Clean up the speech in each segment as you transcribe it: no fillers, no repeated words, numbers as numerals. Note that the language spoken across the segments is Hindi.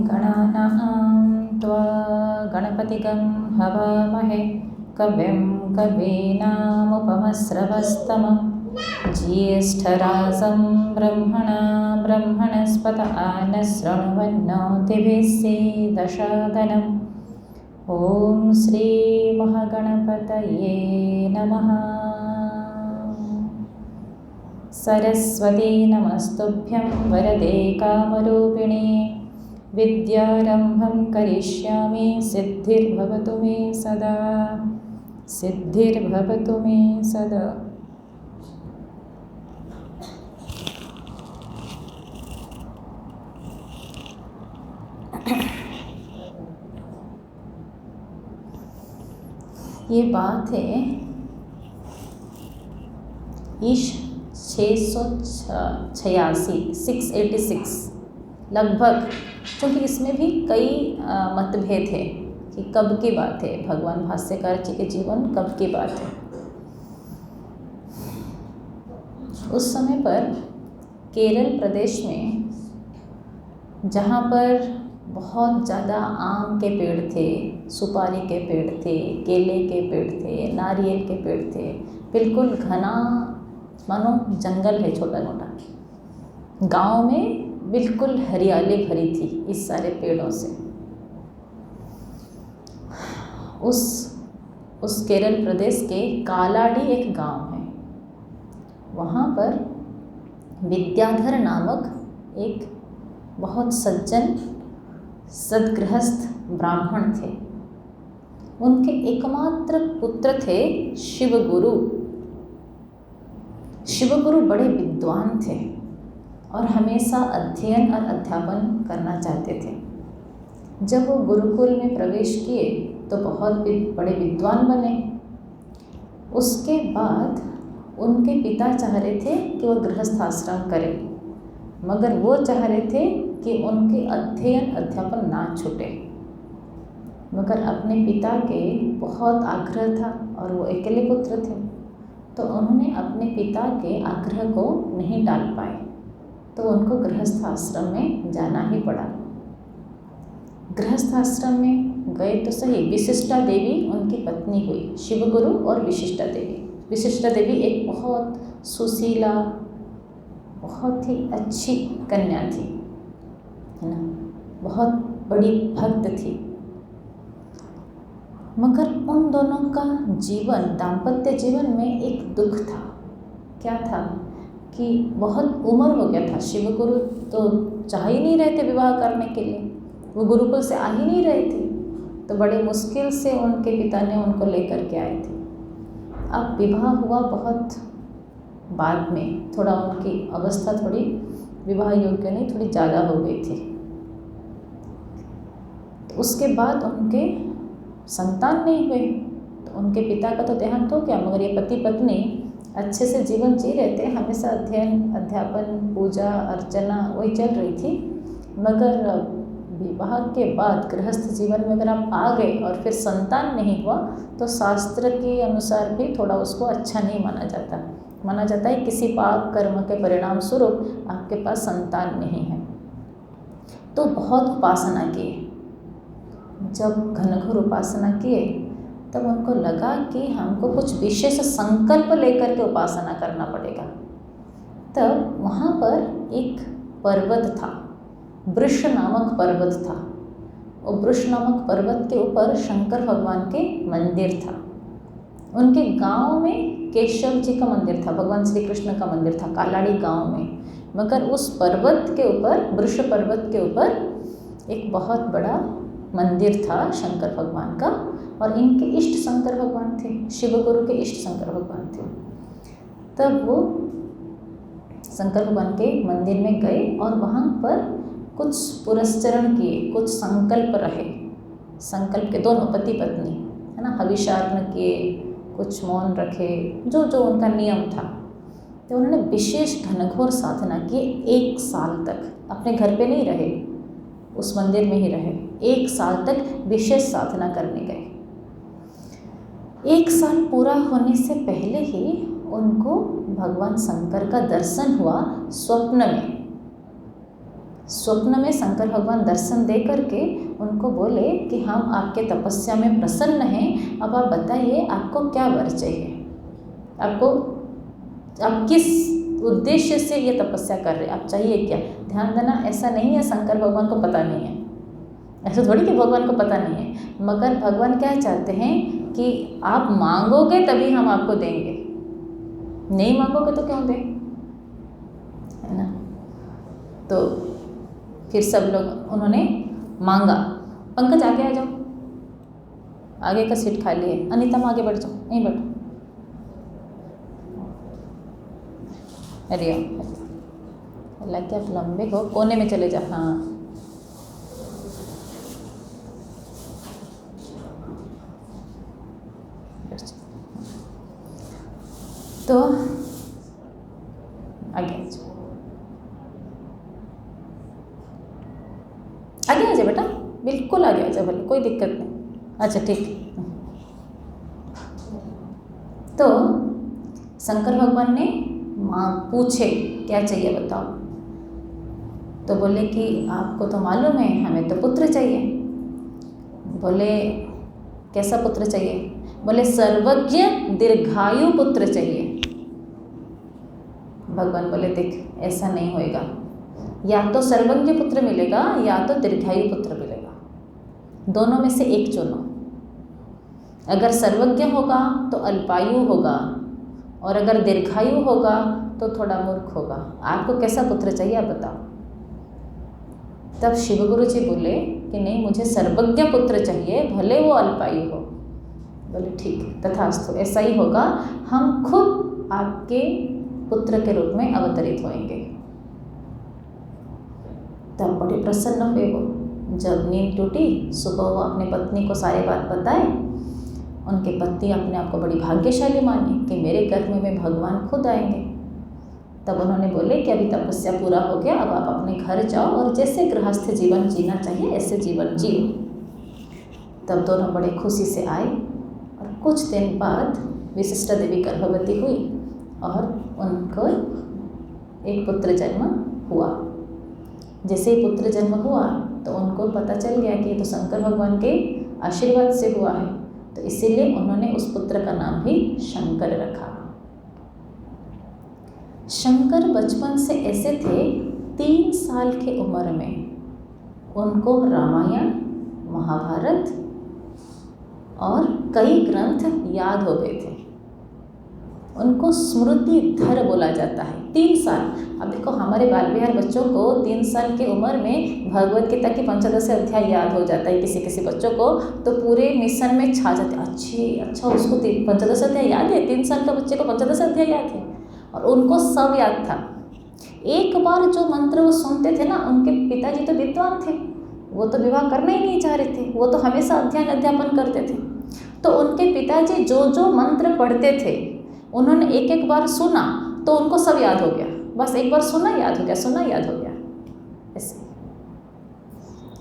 गणानां त्वा गणपतिगं हवामहे कविं कवीनामुपमस्रवस्तमं ज्येष्ठराजं ब्रह्मणस्पत आनशृण्वन्नोतिभिः सीदसादनम्। ॐ श्री महागणपतये नमः। सरस्वती नमस्तुभ्यं वरदे कामरूपिणे विद्यारम्भं करिष्यामि सिद्धिर्भवतु मे सदा, सिद्धिर्भवतु मे सदा। ये बात है ईश 686 लगभग, क्योंकि इसमें भी कई मतभेद है कि कब की बात है, भगवान भाष्यकार जी के जीवन कब की बात है। उस समय पर केरल प्रदेश में, जहाँ पर बहुत ज़्यादा आम के पेड़ थे, सुपारी के पेड़ थे, केले के पेड़ थे, नारियल के पेड़ थे, बिल्कुल घना मानो जंगल है छोटा मोटा। गांव में बिल्कुल हरियाली भरी थी इस सारे पेड़ों से। उस केरल प्रदेश के कालाडी एक गांव है। वहाँ पर विद्याधर नामक एक बहुत सज्जन सद्गृहस्थ ब्राह्मण थे। उनके एकमात्र पुत्र थे शिवगुरु। शिवगुरु बड़े विद्वान थे और हमेशा अध्ययन और अध्यापन करना चाहते थे। जब वो गुरुकुल में प्रवेश किए तो बहुत बड़े विद्वान बने। उसके बाद उनके पिता चाह रहे थे कि वो गृहस्थ आश्रम करें, मगर वो चाह रहे थे कि उनके अध्ययन अध्यापन ना छूटे। मगर अपने पिता के बहुत आग्रह था और वो अकेले पुत्र थे, तो उन्होंने अपने पिता के आग्रह को नहीं टाल पाए, तो उनको गृहस्थ आश्रम में जाना ही पड़ा। गृहस्थ आश्रम में गए तो सही, विशिष्टा देवी उनकी पत्नी हुई, शिवगुरु और विशिष्टा देवी। विशिष्टा देवी एक बहुत सुशीला, बहुत ही अच्छी कन्या थी, है ना, बहुत बड़ी भक्त थी। मगर उन दोनों का जीवन, दाम्पत्य जीवन में एक दुख था। क्या था कि बहुत उम्र हो गया था। शिवगुरु तो चाह ही नहीं रहे थे विवाह करने के लिए, वो गुरुकुल से आ ही नहीं रहे थे, तो बड़े मुश्किल से उनके पिता ने उनको लेकर के आए थे। अब विवाह हुआ बहुत बाद में, थोड़ा उनकी अवस्था थोड़ी विवाह योग्य नहीं, थोड़ी ज़्यादा हो गई थी। तो उसके बाद उनके संतान नहीं हुए, तो उनके पिता का तो देहांत हो गया, मगर ये पति पत्नी अच्छे से जीवन जी रहे थे। हमेशा अध्ययन अध्यापन, पूजा अर्चना वही चल रही थी। मगर विवाह के बाद गृहस्थ जीवन में अगर आप आ गए और फिर संतान नहीं हुआ, तो शास्त्र के अनुसार भी थोड़ा उसको अच्छा नहीं माना जाता। माना जाता है किसी पाप कर्म के परिणाम स्वरूप आपके पास संतान नहीं है। तो बहुत उपासना किए। जब घनघोर उपासना किए तब उनको लगा कि हमको कुछ विशेष संकल्प लेकर के उपासना करना पड़ेगा। तब वहाँ पर एक पर्वत था, वृष नामक पर्वत था। और वृष नामक पर्वत के ऊपर शंकर भगवान के मंदिर था। उनके गांव में केशव जी का मंदिर था, भगवान श्री कृष्ण का मंदिर था कालाड़ी गांव में। मगर उस पर्वत के ऊपर, वृष पर्वत के ऊपर एक बहुत बड़ा मंदिर था शंकर भगवान का, और इनके इष्ट शंकर भगवान थे, शिवगुरु के इष्ट शंकर भगवान थे। तब वो शंकर भगवान के मंदिर में गए और वहाँ पर कुछ पुरस्चरण किए, कुछ संकल्प रहे। संकल्प के दोनों पति पत्नी, है ना, हविषार्पण किए, कुछ मौन रखे, जो जो उनका नियम था। तो उन्होंने विशेष घनघोर साधना की। 1 साल तक अपने घर पे नहीं रहे, उस मंदिर में ही रहे। 1 साल तक विशेष साधना करने गए। 1 साल पूरा होने से पहले ही उनको भगवान शंकर का दर्शन हुआ स्वप्न में। स्वप्न में शंकर भगवान दर्शन दे करके उनको बोले कि हम आपके तपस्या में प्रसन्न हैं, अब आप बताइए आपको क्या वर चाहिए, आप किस उद्देश्य से ये तपस्या कर रहे हैं, आप चाहिए क्या। ध्यान देना, ऐसा नहीं है शंकर भगवान को पता नहीं है, ऐसा थोड़ी कि भगवान को पता नहीं है, मगर भगवान क्या चाहते हैं कि आप मांगोगे तभी हम आपको देंगे, नहीं मांगोगे तो क्यों दें, है ना। तो फिर सब लोग उन्होंने मांगा। पंकज आगे आ जाओ, आगे का सीट खाली है। अनीता में आगे बढ़ जाओ, नहीं बैठो। अरे अल्लाह क्या लंबे हो, कोने में चले जाओ। हाँ तो आगे आ जाओ, आगे आ जाए बेटा, बिल्कुल आगे आ जाए, भले कोई दिक्कत नहीं। अच्छा ठीक। तो शंकर भगवान ने पूछे क्या चाहिए बताओ, तो बोले कि आपको तो मालूम है हमें तो पुत्र चाहिए। बोले कैसा पुत्र चाहिए, बोले सर्वज्ञ दीर्घायु पुत्र चाहिए। भगवान बोले देख ऐसा नहीं होएगा, या तो सर्वज्ञ पुत्र मिलेगा या तो दीर्घायु पुत्र मिलेगा, दोनों में से एक चुनो। अगर सर्वज्ञ होगा तो अल्पायु होगा, और अगर दीर्घायु होगा तो थोड़ा मूर्ख होगा। आपको कैसा पुत्र चाहिए आप बताओ। तब शिव गुरु जी बोले कि नहीं, मुझे सर्वज्ञ पुत्र चाहिए, भले वो अल्पायु हो। बोले ठीक है, तथास्तु, ऐसा ही होगा, हम खुद आपके पुत्र के रूप में अवतरित होंगे। तब बड़े प्रसन्न हुए वो। जब नींद टूटी, सुबह वो अपने पत्नी को सारी बात बताए। उनके पति अपने आप को बड़ी भाग्यशाली मानी कि मेरे गर्भ में भगवान खुद आएंगे। तब उन्होंने बोले कि अभी तपस्या पूरा हो गया, अब आप अपने घर जाओ और जैसे गृहस्थ जीवन जीना चाहिए ऐसे जीवन जियो। तब दोनों बड़े खुशी से आए, और कुछ दिन बाद विशिष्टा देवी गर्भवती हुई और उनको एक पुत्र जन्म हुआ। जैसे ही पुत्र जन्म हुआ तो उनको पता चल गया कि ये तो शंकर भगवान के आशीर्वाद से हुआ है, तो इसीलिए उन्होंने उस पुत्र का नाम भी शंकर रखा। शंकर बचपन से ऐसे थे, 3 साल की उम्र में उनको रामायण, महाभारत और कई ग्रंथ याद हो गए थे। उनको स्मृतिधर बोला जाता है। 3 साल। अब देखो हमारे बाल विहार बच्चों को 3 साल की उम्र में भगवद गीता की 15 अध्याय याद हो जाता है। किसी किसी बच्चों को तो पूरे मिशन में छा जाते हैं। अच्छा उसको 15 अध्याय याद है, 3 साल का बच्चे को 15 अध्याय याद है, और उनको सब याद था। एक बार जो मंत्र वो सुनते थे ना, उनके पिताजी तो विद्वान थे, वो तो विवाह करना ही नहीं चाह रहे थे, वो तो हमेशा अध्ययन अध्यापन करते थे। तो उनके पिताजी जो जो मंत्र पढ़ते थे उन्होंने एक एक बार सुना तो उनको सब याद हो गया। बस एक बार सुना याद हो गया, सुना याद हो गया, ऐसे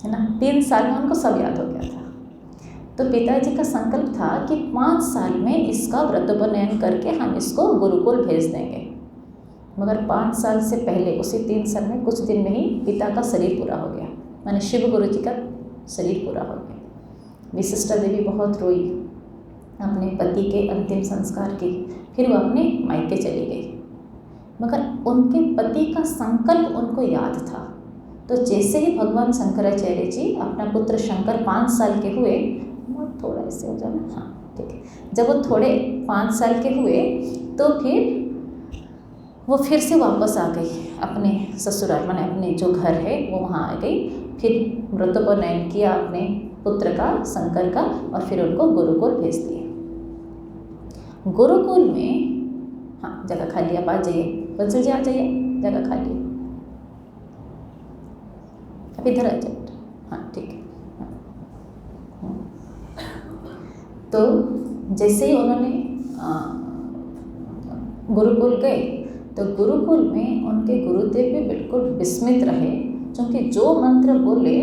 है ना। 3 साल में उनको सब याद हो गया था। तो पिताजी का संकल्प था कि 5 साल में इसका व्रतोपनयन करके हम इसको गुरुकुल भेज देंगे। मगर 5 साल से पहले उसी 3 साल में कुछ दिन में ही पिता का शरीर पूरा हो गया, माने शिव गुरु जी का शरीर पूरा हो गया। विशिष्टा देवी बहुत रोई, अपने पति के अंतिम संस्कार की, फिर वो अपने मायके चली गई। मगर उनके पति का संकल्प उनको याद था। तो जैसे ही भगवान शंकराचार्य जी अपना पुत्र शंकर 5 साल के हुए, थोड़ा ऐसे हो जाना, हाँ ठीक है, जब वो थोड़े 5 साल के हुए तो फिर वो फिर से वापस आ गई अपने ससुराल, माने अपने जो घर है वो वहाँ आ गई। फिर व्रतोपनयन किया अपने पुत्र का, शंकर का, और फिर उनको गुरुकुल भेज दिए। गुरुकुल में हाँ जगह खाली, आप आ जाइए, बंसल जी आ जाइए, जगह खाली, अब इधर आ जाइए, हाँ ठीक है। तो जैसे ही उन्होंने गुरुकुल गए तो गुरुकुल में उनके गुरुदेव भी बिल्कुल विस्मित रहे, क्योंकि जो मंत्र बोले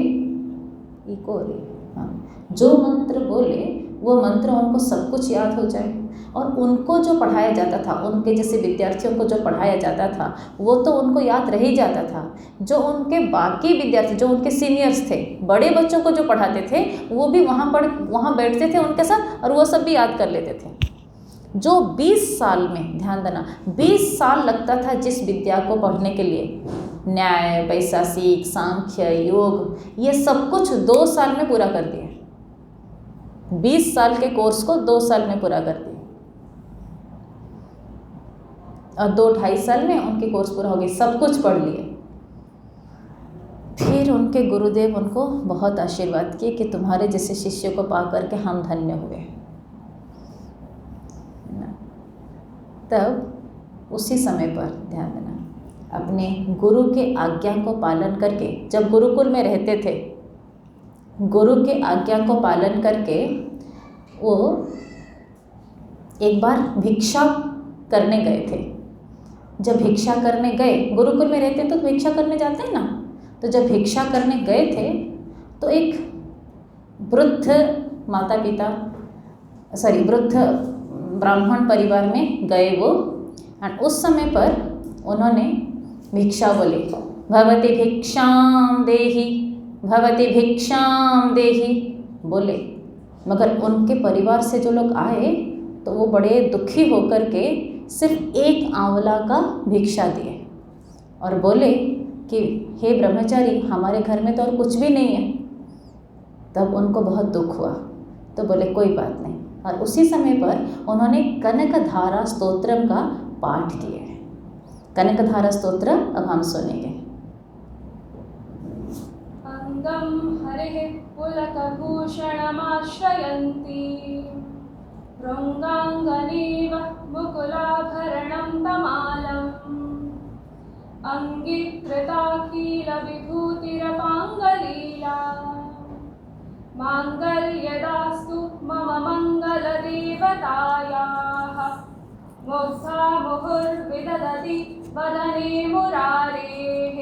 जो मंत्र बोले वो मंत्र उनको सब कुछ याद हो जाए। और उनको जो पढ़ाया जाता था, उनके जैसे विद्यार्थियों को जो पढ़ाया जाता था वो तो उनको याद रह ही जाता था। जो उनके बाकी विद्यार्थी, जो उनके सीनियर्स थे, बड़े बच्चों को जो पढ़ाते थे, वो भी वहाँ बैठते थे उनके साथ और वो सब भी याद कर लेते थे। जो 20 साल में, ध्यान देना, 20 साल लगता था जिस विद्या को पढ़ने के लिए, न्याय, वैशेषिक, सांख्य, योग, ये सब कुछ 2 साल में पूरा कर दिए। 20 साल के कोर्स को 2 साल में पूरा कर दिए और 2-2.5 साल में उनके कोर्स पूरा हो गए, सब कुछ पढ़ लिए। फिर उनके गुरुदेव उनको बहुत आशीर्वाद किए कि तुम्हारे जैसे शिष्य को पा करके हम धन्य हुए। तब उसी समय पर ध्यान देना, अपने गुरु के आज्ञा को पालन करके, जब गुरुकुल में रहते थे, गुरु के आज्ञा को पालन करके वो एक बार भिक्षा करने गए थे। जब भिक्षा करने गए, गुरुकुल में रहते तो भिक्षा करने जाते हैं ना, तो जब भिक्षा करने गए थे तो एक वृद्ध ब्राह्मण परिवार में गए वो, और उस समय पर उन्होंने भिक्षा बोली, भवती भिक्षाम देहि, भवती भिक्षाम देहि बोले। मगर उनके परिवार से जो लोग आए तो वो बड़े दुखी होकर के सिर्फ एक आंवला का भिक्षा दिए और बोले कि हे ब्रह्मचारी, हमारे घर में तो और कुछ भी नहीं है। तब उनको बहुत दुख हुआ, तो बोले कोई बात नहीं, और उसी समय पर उन्होंने कनकधारा स्तोत्रम का पाठ किए। कनकधारा स्तोत्र अब हम सुनेंगे। अंगम हरिः पुलकभूषणमाश्रयन्ति, भृङ्गाङ्गनीव मुकुलाभरणं तमालम्, अङ्गीकृताखिलविभूतिरपाङ्गलीला, माङ्गल्यदास्तु मम मङ्गलदेवतायाः, मुग्धा मुहुर्विदधति वदने मुरारेः,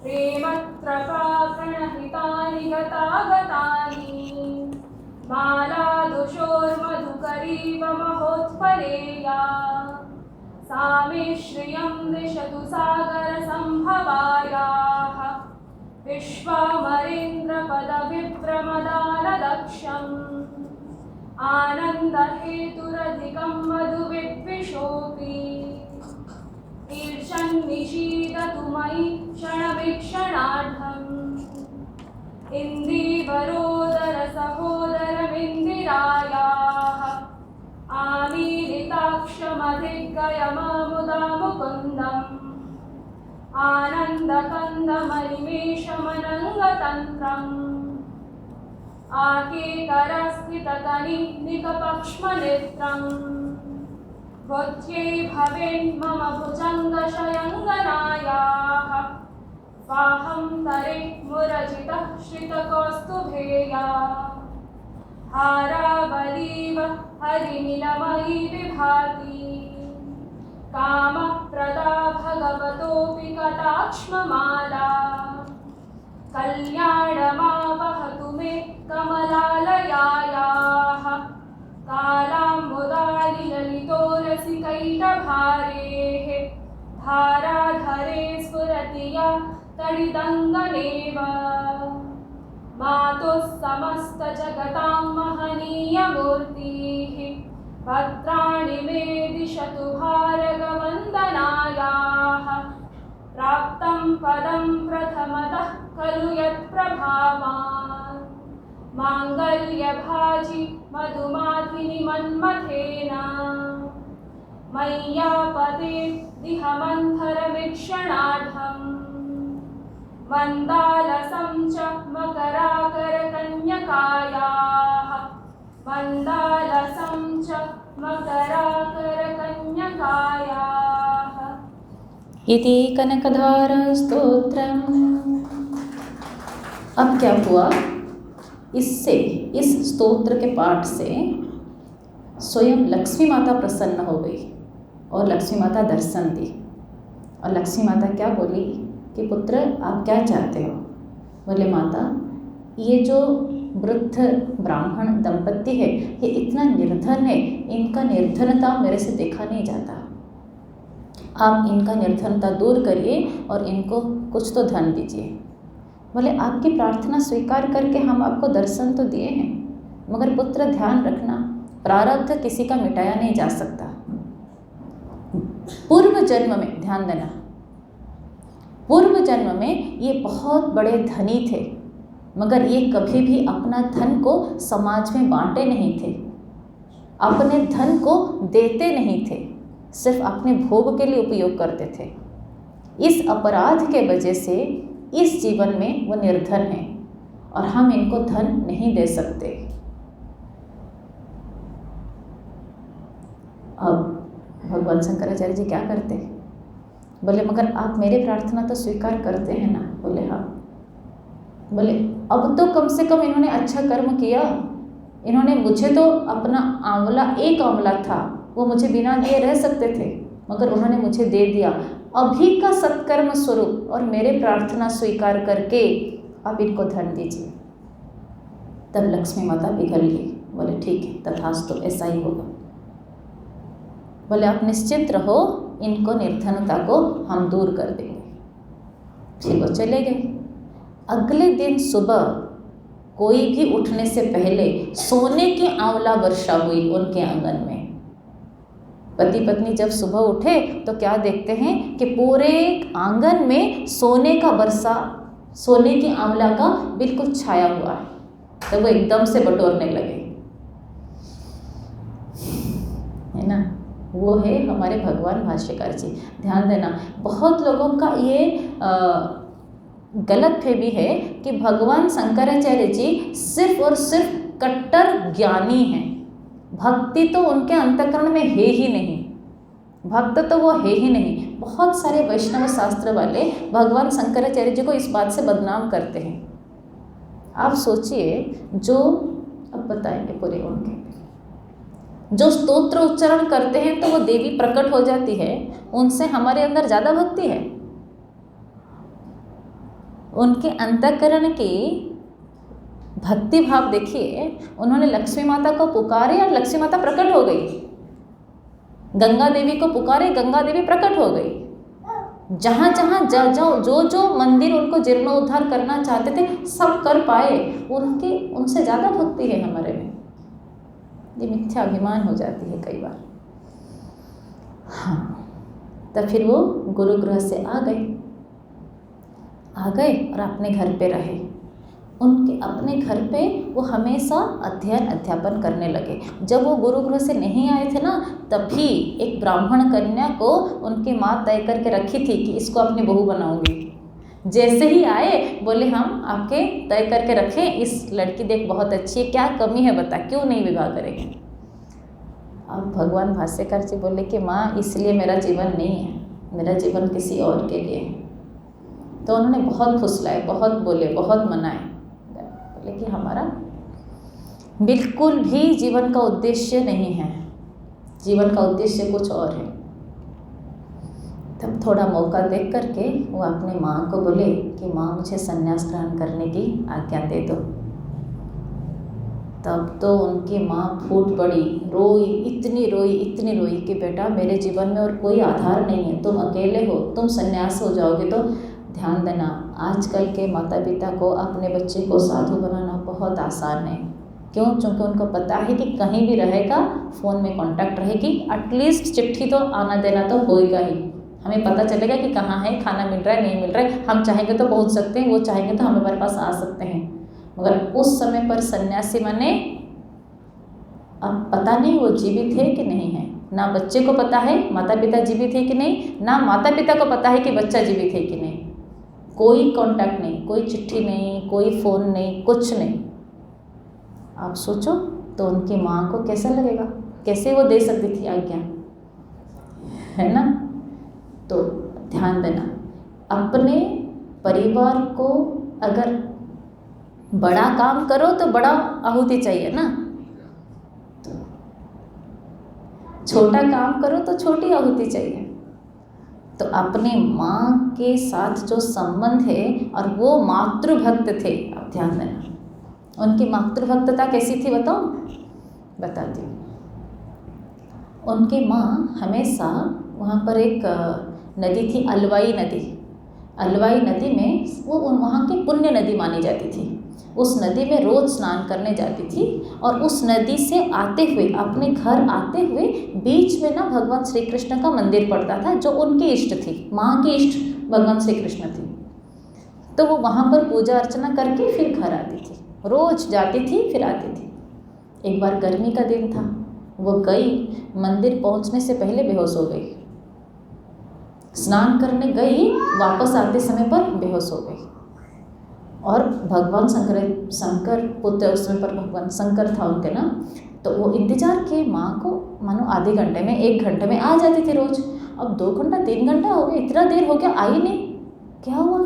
प्रेमत्रपा प्रणहितानि गतागतानि, मालादुषोर्मधुकरीव महोत्पलेया, सा मे श्रियं दिशतु सागरसम्भवायाः, विश्वामरेन्द्रपदविभ्रमदानदक्षम्, आनन्दहेतुरधिकं मधुविद्विषोऽपि, ईर्षन्निषीदतु मयि क्षणवीक्षणाढ्यम्, इन्दीवरोदरसहोदरमिन्दिरायाः, आमीलिताक्षमधिगयममुदा मुकुन्दम्, आनन्दकन्दमनिमेषमनङ्गतन्त्रम्, आकेकरस्थितकनिनिकपक्ष्मनेत्रम्, बुद्ध्यै भवेन्मम भुजङ्गशयङ्गनायाः, स्वाहं तरे मुरजितः श्रितकौस्तुभेया, हारावलीव हरिनिलमयी विभाति, कामप्रदा भगवतोऽपि कटाक्ष्ममाला, कल्याणमावहतु मे कमलालयायाः, कालाम्बुदालिललितोरसिकैटभारेः, धाराधरे स्फुरति या तडिदङ्गनेव, मातुः समस्तजगतां महनीयमूर्तिः, भद्राणि मे दिशतु भारगवन्दनायाः, प्राप्तं पदं प्रथमतः खलु यत्प्रभावान्, माङ्गल्यभाजि मधुमाधिनि मन्मथेन, मय्यापते दिहमन्थरवीक्षणाढ्यम्, मन्दालसं च मकराकरकन्यकायाः, मन्दालसं च मकराकरकन्यकायाः। इति कनकधारा स्तोत्रम। अब क्या हुआ, इससे, इस स्तोत्र के पाठ से स्वयं लक्ष्मी माता प्रसन्न हो गई और लक्ष्मी माता दर्शन दी। और लक्ष्मी माता क्या बोली कि पुत्र आप क्या चाहते हो? बोले माता, ये जो वृद्ध ब्राह्मण दंपति है, ये इतना निर्धन है, इनका निर्धनता मेरे से देखा नहीं जाता। आप इनका निर्धनता दूर करिए और इनको कुछ तो धन दीजिए। बोले आपकी प्रार्थना स्वीकार करके हम आपको दर्शन तो दिए हैं, मगर पुत्र ध्यान रखना, प्रारब्ध किसी का मिटाया नहीं जा सकता। पूर्व जन्म में, ध्यान देना, पूर्व जन्म में ये बहुत बड़े धनी थे, मगर ये कभी भी अपना धन को समाज में बांटे नहीं थे, अपने धन को देते नहीं थे, सिर्फ अपने भोग के लिए उपयोग करते थे। इस अपराध के वजह से इस जीवन में वो निर्धन हैं और हम इनको धन नहीं दे सकते। अब भगवान शंकराचार्य जी क्या करते? बोले मगर आप मेरी प्रार्थना तो स्वीकार करते हैं ना? बोले हाँ। बोले अब तो कम से कम इन्होंने अच्छा कर्म किया, इन्होंने मुझे तो अपना आंवला, एक आंवला था वो मुझे बिना दिए रह सकते थे, मगर उन्होंने मुझे दे दिया। अभी का सत्कर्म स्वरूप और मेरे प्रार्थना स्वीकार करके आप इनको धन दीजिए। तब लक्ष्मी माता पिघल गई। बोले ठीक है, तथास्तु, ऐसा ही होगा। बोले आप निश्चिंत रहो, इनको निर्धनता को हम दूर कर देंगे। फिर वो चले गए। अगले दिन सुबह कोई भी उठने से पहले सोने की आंवला वर्षा हुई उनके आंगन में। पति पत्नी जब सुबह उठे तो क्या देखते हैं कि पूरे आंगन में सोने का वर्षा, सोने की आंवला का बिल्कुल छाया हुआ है। तो वो एकदम से बटोरने लगे, है ना। वो है हमारे भगवान भाष्यकार जी। ध्यान देना, बहुत लोगों का ये गलत फहमी है कि भगवान शंकराचार्य जी सिर्फ और सिर्फ कट्टर ज्ञानी हैं, भक्ति तो उनके अंतःकरण में है ही नहीं, भक्त तो वो है ही नहीं। बहुत सारे वैष्णव शास्त्र वाले भगवान शंकराचार्य जी को इस बात से बदनाम करते हैं। आप सोचिए, जो अब बताएंगे पूरे उनके जो स्तोत्र उच्चारण करते हैं तो वो देवी प्रकट हो जाती है, उनसे हमारे अंदर ज़्यादा भक्ति है। उनके अंतःकरण की भक्ति भाव देखिए, उन्होंने लक्ष्मी माता को पुकारे और लक्ष्मी माता प्रकट हो गई, गंगा देवी को पुकारे, गंगा देवी प्रकट हो गई। जहाँ जहाँ जो मंदिर उनको जीर्णोद्धार करना चाहते थे सब कर पाए। उनसे ज़्यादा भक्ति है हमारे में। ये मिथ्या अभिमान हो जाती है कई बार। हाँ, तब फिर वो गुरुगृह से आ गए और अपने घर पे रहे। उनके अपने घर पे वो हमेशा अध्ययन अध्यापन करने लगे। जब वो गुरुगृह से नहीं आए थे ना, तभी एक ब्राह्मण कन्या को उनकी माँ तय करके रखी थी कि इसको अपनी बहू बनाऊंगी। जैसे ही आए बोले हम आपके तय करके रखें, इस लड़की देख बहुत अच्छी है, क्या कमी है बता, क्यों नहीं विवाह करेंगे। अब भगवान भाष्यकार जी बोले कि माँ इसलिए मेरा जीवन नहीं है, मेरा जीवन किसी और के लिए है। तो उन्होंने बहुत फुसलाए, बहुत बोले, बहुत मनाए। बोले कि हमारा बिल्कुल भी जीवन का उद्देश्य नहीं है, जीवन का उद्देश्य कुछ और है। तब थोड़ा मौका देख करके वो अपने माँ को बोले कि माँ मुझे संन्यास ग्रहण करने की आज्ञा दे दो। तब तो उनकी माँ फूट पड़ी, रोई, इतनी रोई कि बेटा मेरे जीवन में और कोई आधार नहीं है, तुम अकेले हो, तुम संन्यास हो जाओगे तो। ध्यान देना, आजकल के माता पिता को अपने बच्चे को साधु बनाना बहुत आसान है। क्यों? क्योंकि उनको पता है कि कहीं भी रहेगा, फ़ोन में कांटेक्ट रहेगी, एटलीस्ट चिट्ठी तो आना देना तो होएगा ही, हमें पता चलेगा कि कहाँ है, खाना मिल रहा है नहीं मिल रहा है, हम चाहेंगे तो पहुँच सकते हैं, वो चाहेंगे तो हम हमारे पास आ सकते हैं। मगर उस समय पर सन्यासी माने अब पता नहीं वो जीवित है कि नहीं है, ना बच्चे को पता है माता पिता जीवित है कि नहीं, ना माता पिता को पता है कि बच्चा जीवित है कि नहीं। कोई कांटेक्ट नहीं, कोई चिट्ठी नहीं, कोई फ़ोन नहीं, कुछ नहीं। आप सोचो तो उनकी माँ को कैसा लगेगा, कैसे वो दे सकती थी आज्ञा, है ना। तो ध्यान देना, अपने परिवार को अगर बड़ा काम करो तो बड़ा आहुति चाहिए ना, तो छोटा काम करो तो छोटी आहुति चाहिए। तो अपने माँ के साथ जो संबंध है, और वो मातृभक्त थे, आप ध्यान देना, उनकी मातृभक्तता कैसी थी बताओ, बताती हूँ। उनकी माँ हमेशा, वहाँ पर एक नदी थी, अलवाई नदी। अलवाई नदी में वो वहाँ की पुण्य नदी मानी जाती थी। उस नदी में रोज़ स्नान करने जाती थी और उस नदी से आते हुए, अपने घर आते हुए, बीच में ना भगवान श्री कृष्ण का मंदिर पड़ता था जो उनकी इष्ट थी, माँ की इष्ट भगवान श्री कृष्ण थी। तो वो वहाँ पर पूजा अर्चना करके फिर घर आती थी, रोज़ जाती थी फिर आती थी। एक बार गर्मी का दिन था, वो गई, मंदिर पहुँचने से पहले बेहोश हो गई। स्नान करने गई, वापस आते समय पर बेहोश हो गई। और भगवान शंकर पुत्र, उस समय पर भगवान शंकर था उनके ना, तो वो इंतजार किए माँ को, मानो आधे घंटे में, 1 घंटे में आ जाती थी रोज। अब 2 घंटा 3 घंटा हो गया, इतना देर हो गया, आई नहीं, क्या हुआ?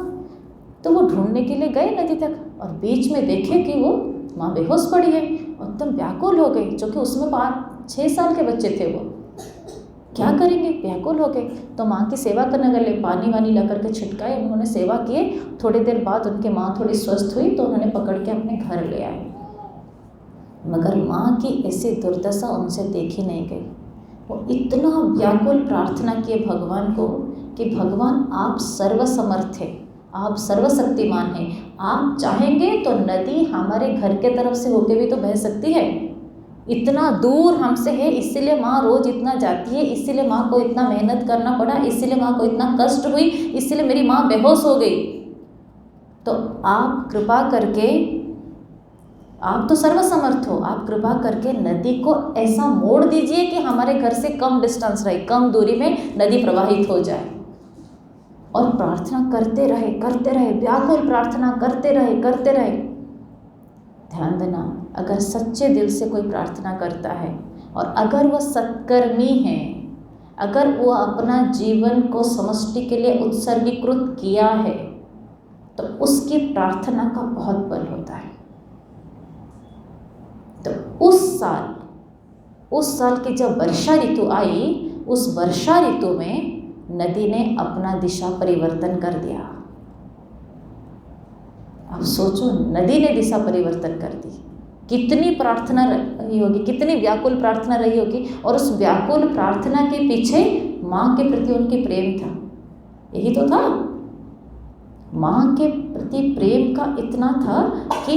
तो वो ढूंढने के लिए गए नदी तक और बीच में देखे कि वो माँ बेहोश पड़ी है। एकदम व्याकुल हो गई, जो कि उसमें 5-6 साल के बच्चे थे। वो क्या करेंगे, व्याकुल हो गए। तो माँ की सेवा करने लगे, पानी वानी ला करके छिटकाए, उन्होंने सेवा किए। थोड़ी देर बाद उनकी माँ थोड़ी स्वस्थ हुई तो उन्होंने पकड़ के अपने घर ले आए। मगर माँ की ऐसी दुर्दशा उनसे देखी नहीं गई। वो इतना व्याकुल प्रार्थना किए भगवान को कि भगवान आप सर्वसमर्थ हैं, आप सर्वशक्तिमान हैं, आप चाहेंगे तो नदी हमारे घर के तरफ से होके भी तो बह सकती है। इतना दूर हमसे है, इसीलिए माँ रोज इतना जाती है, इसीलिए माँ को इतना मेहनत करना पड़ा, इसीलिए माँ को इतना कष्ट हुई, इसीलिए मेरी माँ बेहोश हो गई। तो आप कृपा करके, आप तो सर्वसमर्थ हो, आप कृपा करके नदी को ऐसा मोड़ दीजिए कि हमारे घर से कम डिस्टेंस रहे, कम दूरी में नदी प्रवाहित हो जाए। और प्रार्थना करते रहे, व्याकुल प्रार्थना करते रहे। ध्यान देना, अगर सच्चे दिल से कोई प्रार्थना करता है और अगर वह सत्कर्मी है, अगर वो अपना जीवन को समष्टि के लिए उत्सर्गीकृत किया है, तो उसकी प्रार्थना का बहुत बल होता है। तो उस साल की जब वर्षा ऋतु आई, उस वर्षा ऋतु में नदी ने अपना दिशा परिवर्तन कर दिया। अब सोचो, नदी ने दिशा परिवर्तन कर दी। कितनी प्रार्थना रही होगी, कितनी व्याकुल प्रार्थना रही होगी। और उस व्याकुल प्रार्थना के पीछे माँ के प्रति उनकी प्रेम था, यही तो था। माँ के प्रति प्रेम का इतना था कि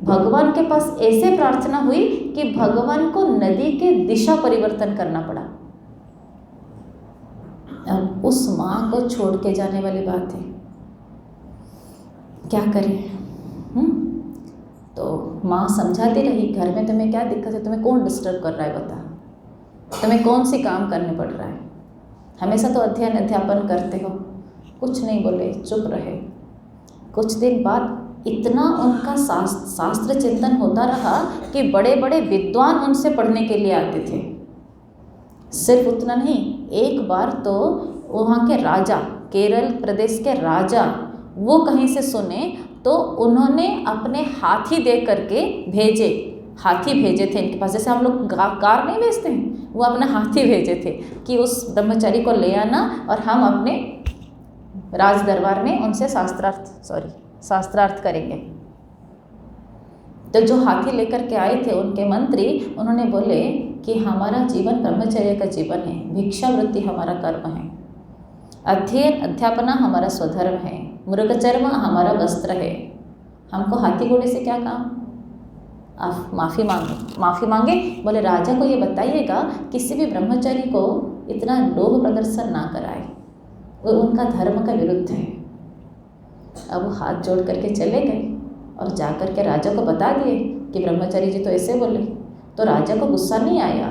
भगवान के पास ऐसे प्रार्थना हुई कि भगवान को नदी के दिशा परिवर्तन करना पड़ा। अब उस माँ को छोड़ के जाने वाली बात है, क्या करें। तो माँ समझाती रही, घर में तुम्हें क्या दिक्कत है, तुम्हें कौन डिस्टर्ब कर रहा है, बता, तुम्हें कौन सी काम करने पड़ रहा है, हमेशा तो अध्ययन अध्यापन करते हो। कुछ नहीं बोले, चुप रहे। कुछ दिन बाद इतना उनका शास्त्र चिंतन होता रहा कि बड़े बड़े विद्वान उनसे पढ़ने के लिए आते थे। सिर्फ उतना नहीं, एक बार तो वहाँ के राजा, केरल प्रदेश के राजा, वो कहीं से सुने तो उन्होंने अपने हाथी दे करके भेजे, हाथी भेजे थे इनके पास। जैसे हम लोग कार नहीं भेजते हैं, वो अपने हाथी भेजे थे कि उस ब्रह्मचारी को ले आना और हम अपने राज दरबार में उनसे शास्त्रार्थ करेंगे। तो जो हाथी लेकर के आए थे उनके मंत्री, उन्होंने बोले कि हमारा जीवन ब्रह्मचर्य का जीवन है, भिक्षावृत्ति हमारा कर्म है, अध्ययन अध्यापना हमारा स्वधर्म है, मृगचर्म हमारा वस्त्र है, हमको हाथी घोड़े से क्या काम। आप माफ़ी मांगे। बोले राजा को ये बताइएगा किसी भी ब्रह्मचारी को इतना लोभ प्रदर्शन ना कराए, वो उनका धर्म का विरुद्ध है। अब वो हाथ जोड़ करके चले गए और जा कर के राजा को बता दिए कि ब्रह्मचारी जी तो ऐसे बोले। तो राजा को गुस्सा नहीं आया,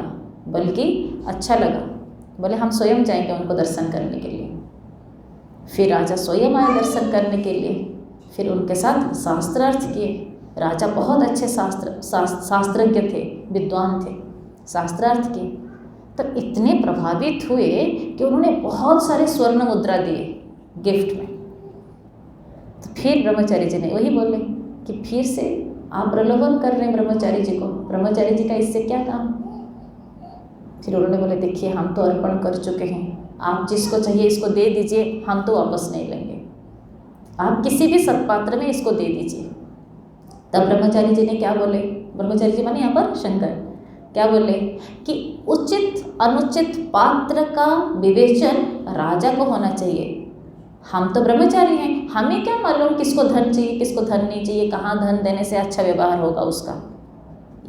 बल्कि अच्छा लगा। बोले हम स्वयं जाएंगे उनको दर्शन करने के लिए। फिर राजा स्वयं आए दर्शन करने के लिए, फिर उनके साथ शास्त्रार्थ किए। राजा बहुत अच्छे शास्त्रज्ञ थे, विद्वान थे, शास्त्रार्थ किए। तो इतने प्रभावित हुए कि उन्होंने बहुत सारे स्वर्ण मुद्रा दिए गिफ्ट में। तो फिर ब्रह्मचारी जी ने वही बोले कि फिर से आप प्रलोभन कर रहे हैं ब्रह्मचारी जी को, ब्रह्मचारी जी का इससे क्या काम। फिर उन्होंने बोले देखिए हम तो अर्पण कर चुके हैं, आप जिसको चाहिए इसको दे दीजिए, हम तो वापस नहीं लेंगे, आप किसी भी सत्पात्र में इसको दे दीजिए। तब ब्रह्मचारी जी ने क्या बोले, ब्रह्मचारी जी माने यहाँ पर शंकर, क्या बोले कि उचित अनुचित पात्र का विवेचन राजा को होना चाहिए। हम तो ब्रह्मचारी हैं, हमें क्या मालूम किसको धन चाहिए किसको धन नहीं चाहिए, कहाँ धन देने से अच्छा व्यवहार होगा उसका।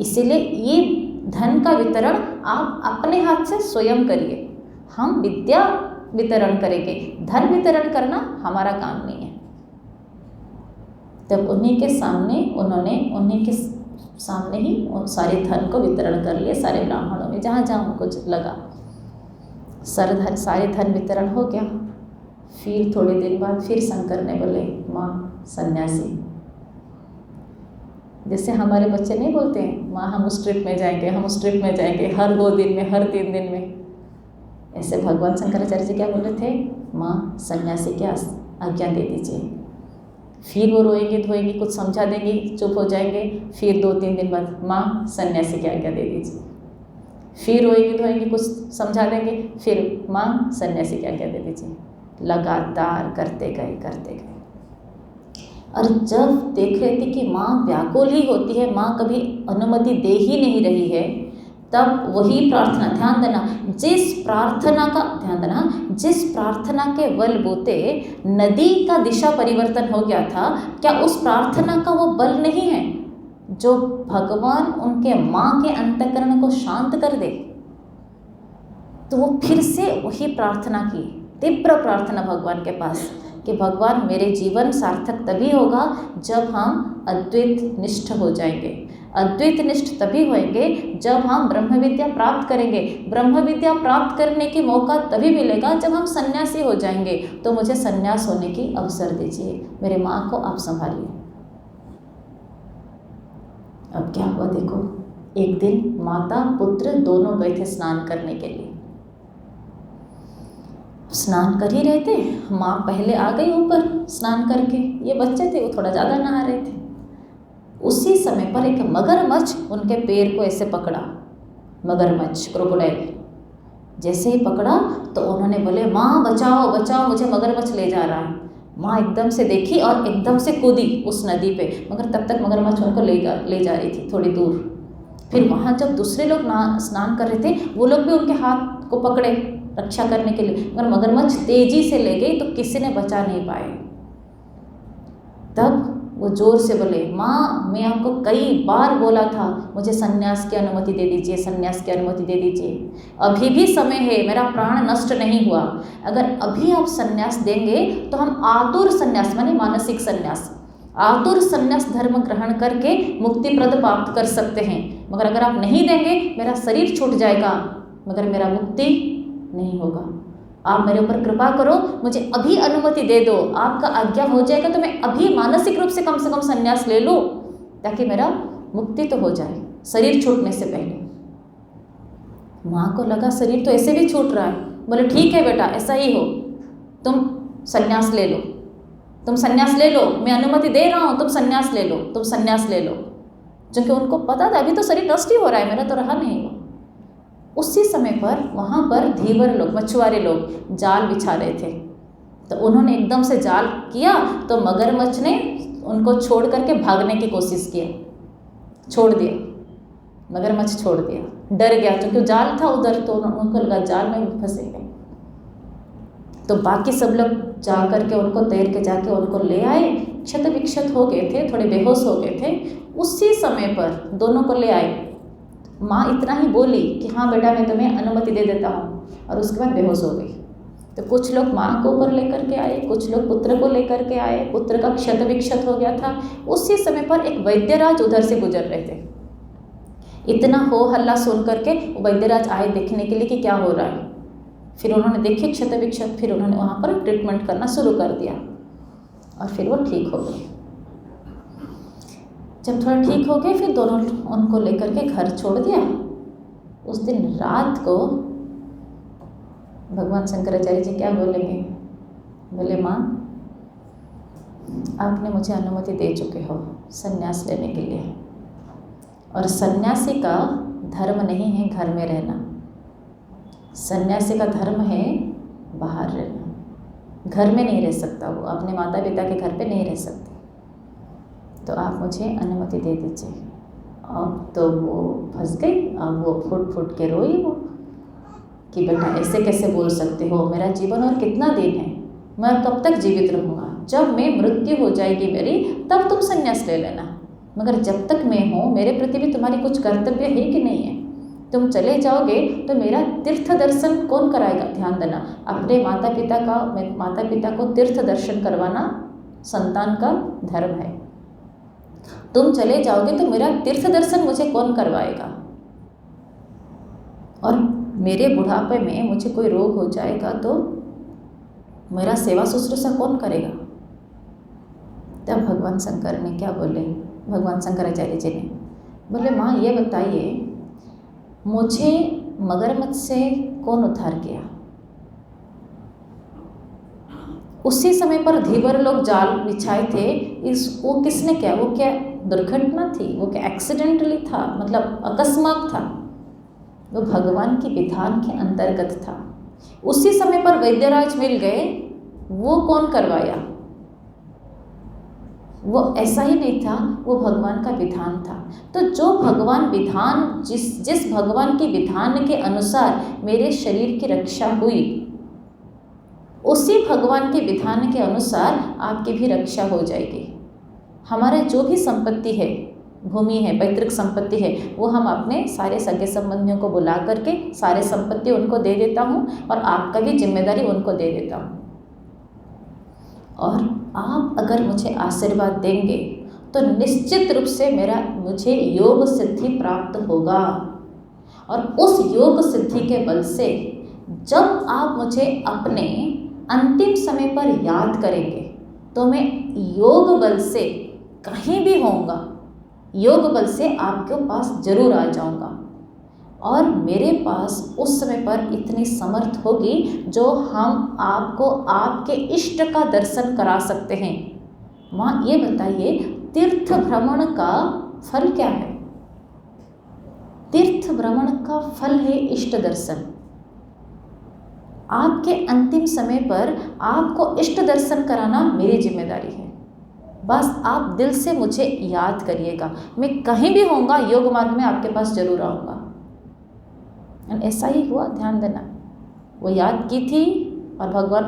इसीलिए ये धन का वितरण आप अपने हाथ से स्वयं करिए, हम विद्या वितरण करेंगे, धन वितरण करना हमारा काम नहीं है। तब उन्हीं के सामने ही सारे धन को वितरण कर लिए, सारे ब्राह्मणों में जहाँ जहाँ उनको लगा। सारे धन वितरण हो गया। फिर थोड़े दिन बाद फिर शंकर ने बोले, माँ सन्यासी, जैसे हमारे बच्चे नहीं बोलते हैं माँ हम उस ट्रिप में जाएंगे, हम उस ट्रिप में जाएंगे, हर 2 दिन में, हर 3 दिन में, ऐसे भगवान शंकराचार्य जी क्या बोले थे, माँ सन्यासी की आज्ञा दे दीजिए। फिर वो रोएंगी धोएंगी, कुछ समझा देंगी, चुप हो जाएंगे, फिर 2-3 दिन बाद माँ सन्यासी की आज्ञा दे दीजिए। फिर रोएंगी धोएंगी, कुछ समझा देंगे, फिर माँ सन्यासी की आज्ञा दे दीजिए। लगातार करते गए। और जब देख रहे थे कि माँ व्याकुल ही होती है, माँ कभी अनुमति दे ही नहीं रही है, तब वही प्रार्थना, ध्यान देना, जिस प्रार्थना के बलबूते नदी का दिशा परिवर्तन हो गया था, क्या उस प्रार्थना का वो बल नहीं है जो भगवान उनके माँ के अंतःकरण को शांत कर दे। तो वो फिर से वही प्रार्थना की, तीव्र प्रार्थना भगवान के पास कि भगवान मेरे जीवन सार्थक तभी होगा जब हम अद्वैत निष्ठ हो जाएंगे। अद्वैत निष्ठ तभी होंगे जब हम ब्रह्म विद्या प्राप्त करेंगे। ब्रह्म विद्या प्राप्त करने की मौका तभी मिलेगा जब हम सन्यासी हो जाएंगे। तो मुझे सन्यास होने की अवसर दीजिए, मेरे माँ को आप संभालिए। अब क्या हुआ देखो, एक दिन माता पुत्र दोनों गए थे स्नान करने के लिए। स्नान कर ही रहे थे, माँ पहले आ गई ऊपर स्नान करके, ये बच्चे थे वो थोड़ा ज़्यादा नहा रहे थे। उसी समय पर एक मगरमच्छ उनके पैर को ऐसे पकड़ा, मगरमच्छ क्रोकोडाइल जैसे ही पकड़ा तो उन्होंने बोले, माँ बचाओ बचाओ, मुझे मगरमच्छ ले जा रहा है। माँ एकदम से देखी और एकदम से कूदी उस नदी पे, मगर तब तक मगरमच्छ उनको ले जा रही थी थोड़ी दूर। फिर वहाँ जब दूसरे लोग स्नान कर रहे थे, वो लोग भी उनके हाथ को पकड़े रक्षा करने के लिए, मगर मगरमच्छ तेजी से ले गई तो किसी ने बचा नहीं पाए। तब वो जोर से बोले, माँ मैं आपको कई बार बोला था मुझे सन्यास की अनुमति दे दीजिए, सन्यास की अनुमति दे दीजिए, अभी भी समय है, मेरा प्राण नष्ट नहीं हुआ। अगर अभी आप सन्यास देंगे तो हम आतुर सन्यास माने मानसिक सन्यास, आतुर सन्यास धर्म ग्रहण करके मुक्ति प्रद प्राप्त कर सकते हैं। मगर अगर आप नहीं देंगे मेरा शरीर छूट जाएगा, मगर मेरा मुक्ति नहीं होगा। आप मेरे ऊपर कृपा करो, मुझे अभी अनुमति दे दो, आपका आज्ञा हो जाएगा तो मैं अभी मानसिक रूप से कम संन्यास ले लूँ, ताकि मेरा मुक्ति तो हो जाए शरीर छूटने से पहले। माँ को लगा शरीर तो ऐसे भी छूट रहा है, बोले ठीक है बेटा ऐसा ही हो, तुम संन्यास ले लो, तुम संन्यास ले लो, मैं अनुमति दे रहा हूँ, तुम संन्यास ले लो, तुम संन्यास ले लो। क्योंकि उनको पता था अभी तो शरीर नष्ट ही हो रहा है, मेरा तो रहा नहीं हुआ। उसी समय पर वहाँ पर धीवर लोग, मछुआरे लोग जाल बिछा रहे थे, तो उन्होंने एकदम से जाल किया तो मगरमच्छ ने उनको छोड़ करके भागने की कोशिश किया, छोड़ दिया, मगरमच्छ छोड़ दिया, डर गया क्योंकि जाल था उधर, तो उनको लगा जाल में फंसेंगे। तो बाकी सब लोग जा करके उनको तैर के जाके उनको ले आए, क्षत विक्षत हो गए थे, थोड़े बेहोश हो गए थे। उसी समय पर दोनों को ले आए, माँ इतना ही बोली कि हाँ बेटा मैं तुम्हें अनुमति दे देता हूँ, और उसके बाद बेहोश हो गई। तो कुछ लोग माँ को ऊपर लेकर के आए, कुछ लोग पुत्र को लेकर के आए, पुत्र का क्षत विक्षत हो गया था। उसी समय पर एक वैद्यराज उधर से गुजर रहे थे। इतना हो हल्ला सुन करके वो वैद्यराज आए देखने के लिए कि क्या हो रहा है। फिर उन्होंने देखे क्षत विक्षत, फिर उन्होंने वहाँ पर ट्रीटमेंट करना शुरू कर दिया और फिर वो ठीक हो गए। जब थोड़ा ठीक हो गए फिर दोनों उनको लेकर के घर छोड़ दिया। उस दिन रात को भगवान शंकराचार्य जी क्या बोलेंगे, बोले माँ आपने मुझे अनुमति दे चुके हो संन्यास लेने के लिए, और सन्यासी का धर्म नहीं है घर में रहना, सन्यासी का धर्म है बाहर रहना। घर में नहीं रह सकता वो, अपने माता पिता के घर पे नहीं रह सकता। तो आप मुझे अनुमति दे दीजिए। अब तो वो फंस गई। अब वो फुट फुट के रोई वो कि बेटा ऐसे कैसे बोल सकते हो, मेरा जीवन और कितना दिन है, मैं कब तक जीवित रहूँगा, जब मैं मृत्यु हो जाएगी मेरी तब तुम संन्यास ले लेना, मगर जब तक मैं हूँ मेरे प्रति भी तुम्हारी कुछ कर्तव्य है कि नहीं है। तुम चले जाओगे तो मेरा तीर्थ दर्शन कौन कराएगा। ध्यान देना, अपने माता पिता को तीर्थ दर्शन करवाना संतान का धर्म है। तुम चले जाओगे तो मेरा तीर्थ दर्शन मुझे कौन करवाएगा, और मेरे बुढ़ापे में मुझे कोई रोग हो जाएगा तो मेरा सेवा शुश्रूषा कौन करेगा। तब भगवान शंकर ने क्या बोले, भगवान शंकराचार्य जी ने बोले, माँ ये बताइए मुझे मगरमच्छ से कौन उद्धार किया। उसी समय पर धीवर लोग जाल बिछाए थे, वो किसने किया, वो क्या दुर्घटना थी, वो क्या एक्सीडेंटली था, मतलब अकस्मात था, वो भगवान की विधान के अंतर्गत था। उसी समय पर वैद्यराज मिल गए, वो कौन करवाया, वो ऐसा ही नहीं था, वो भगवान का विधान था। तो जो भगवान विधान जिस भगवान की विधान के अनुसार मेरे शरीर की रक्षा हुई, उसी भगवान के विधान के अनुसार आपकी भी रक्षा हो जाएगी। हमारे जो भी संपत्ति है, भूमि है, पैतृक संपत्ति है, वो हम अपने सारे सगे संबंधियों को बुला करके सारे संपत्ति उनको दे देता हूँ, और आपका भी जिम्मेदारी उनको दे देता हूँ। और आप अगर मुझे आशीर्वाद देंगे तो निश्चित रूप से मुझे योग सिद्धि प्राप्त होगा, और उस योग सिद्धि के बल से जब आप मुझे अपने अंतिम समय पर याद करेंगे तो मैं योग बल से कहीं भी होऊंगा, योग बल से आपके पास जरूर आ जाऊंगा, और मेरे पास उस समय पर इतनी समर्थ होगी जो हम आपको आपके इष्ट का दर्शन करा सकते हैं। माँ ये बताइए, तीर्थ भ्रमण का फल क्या है। तीर्थ भ्रमण का फल है इष्ट दर्शन। आपके अंतिम समय पर आपको इष्ट दर्शन कराना मेरी जिम्मेदारी है। बस आप दिल से मुझे याद करिएगा, मैं कहीं भी होऊंगा योग मार्ग में आपके पास जरूर आऊँगा। ऐसा ही हुआ, ध्यान देना। वो याद की थी, और भगवान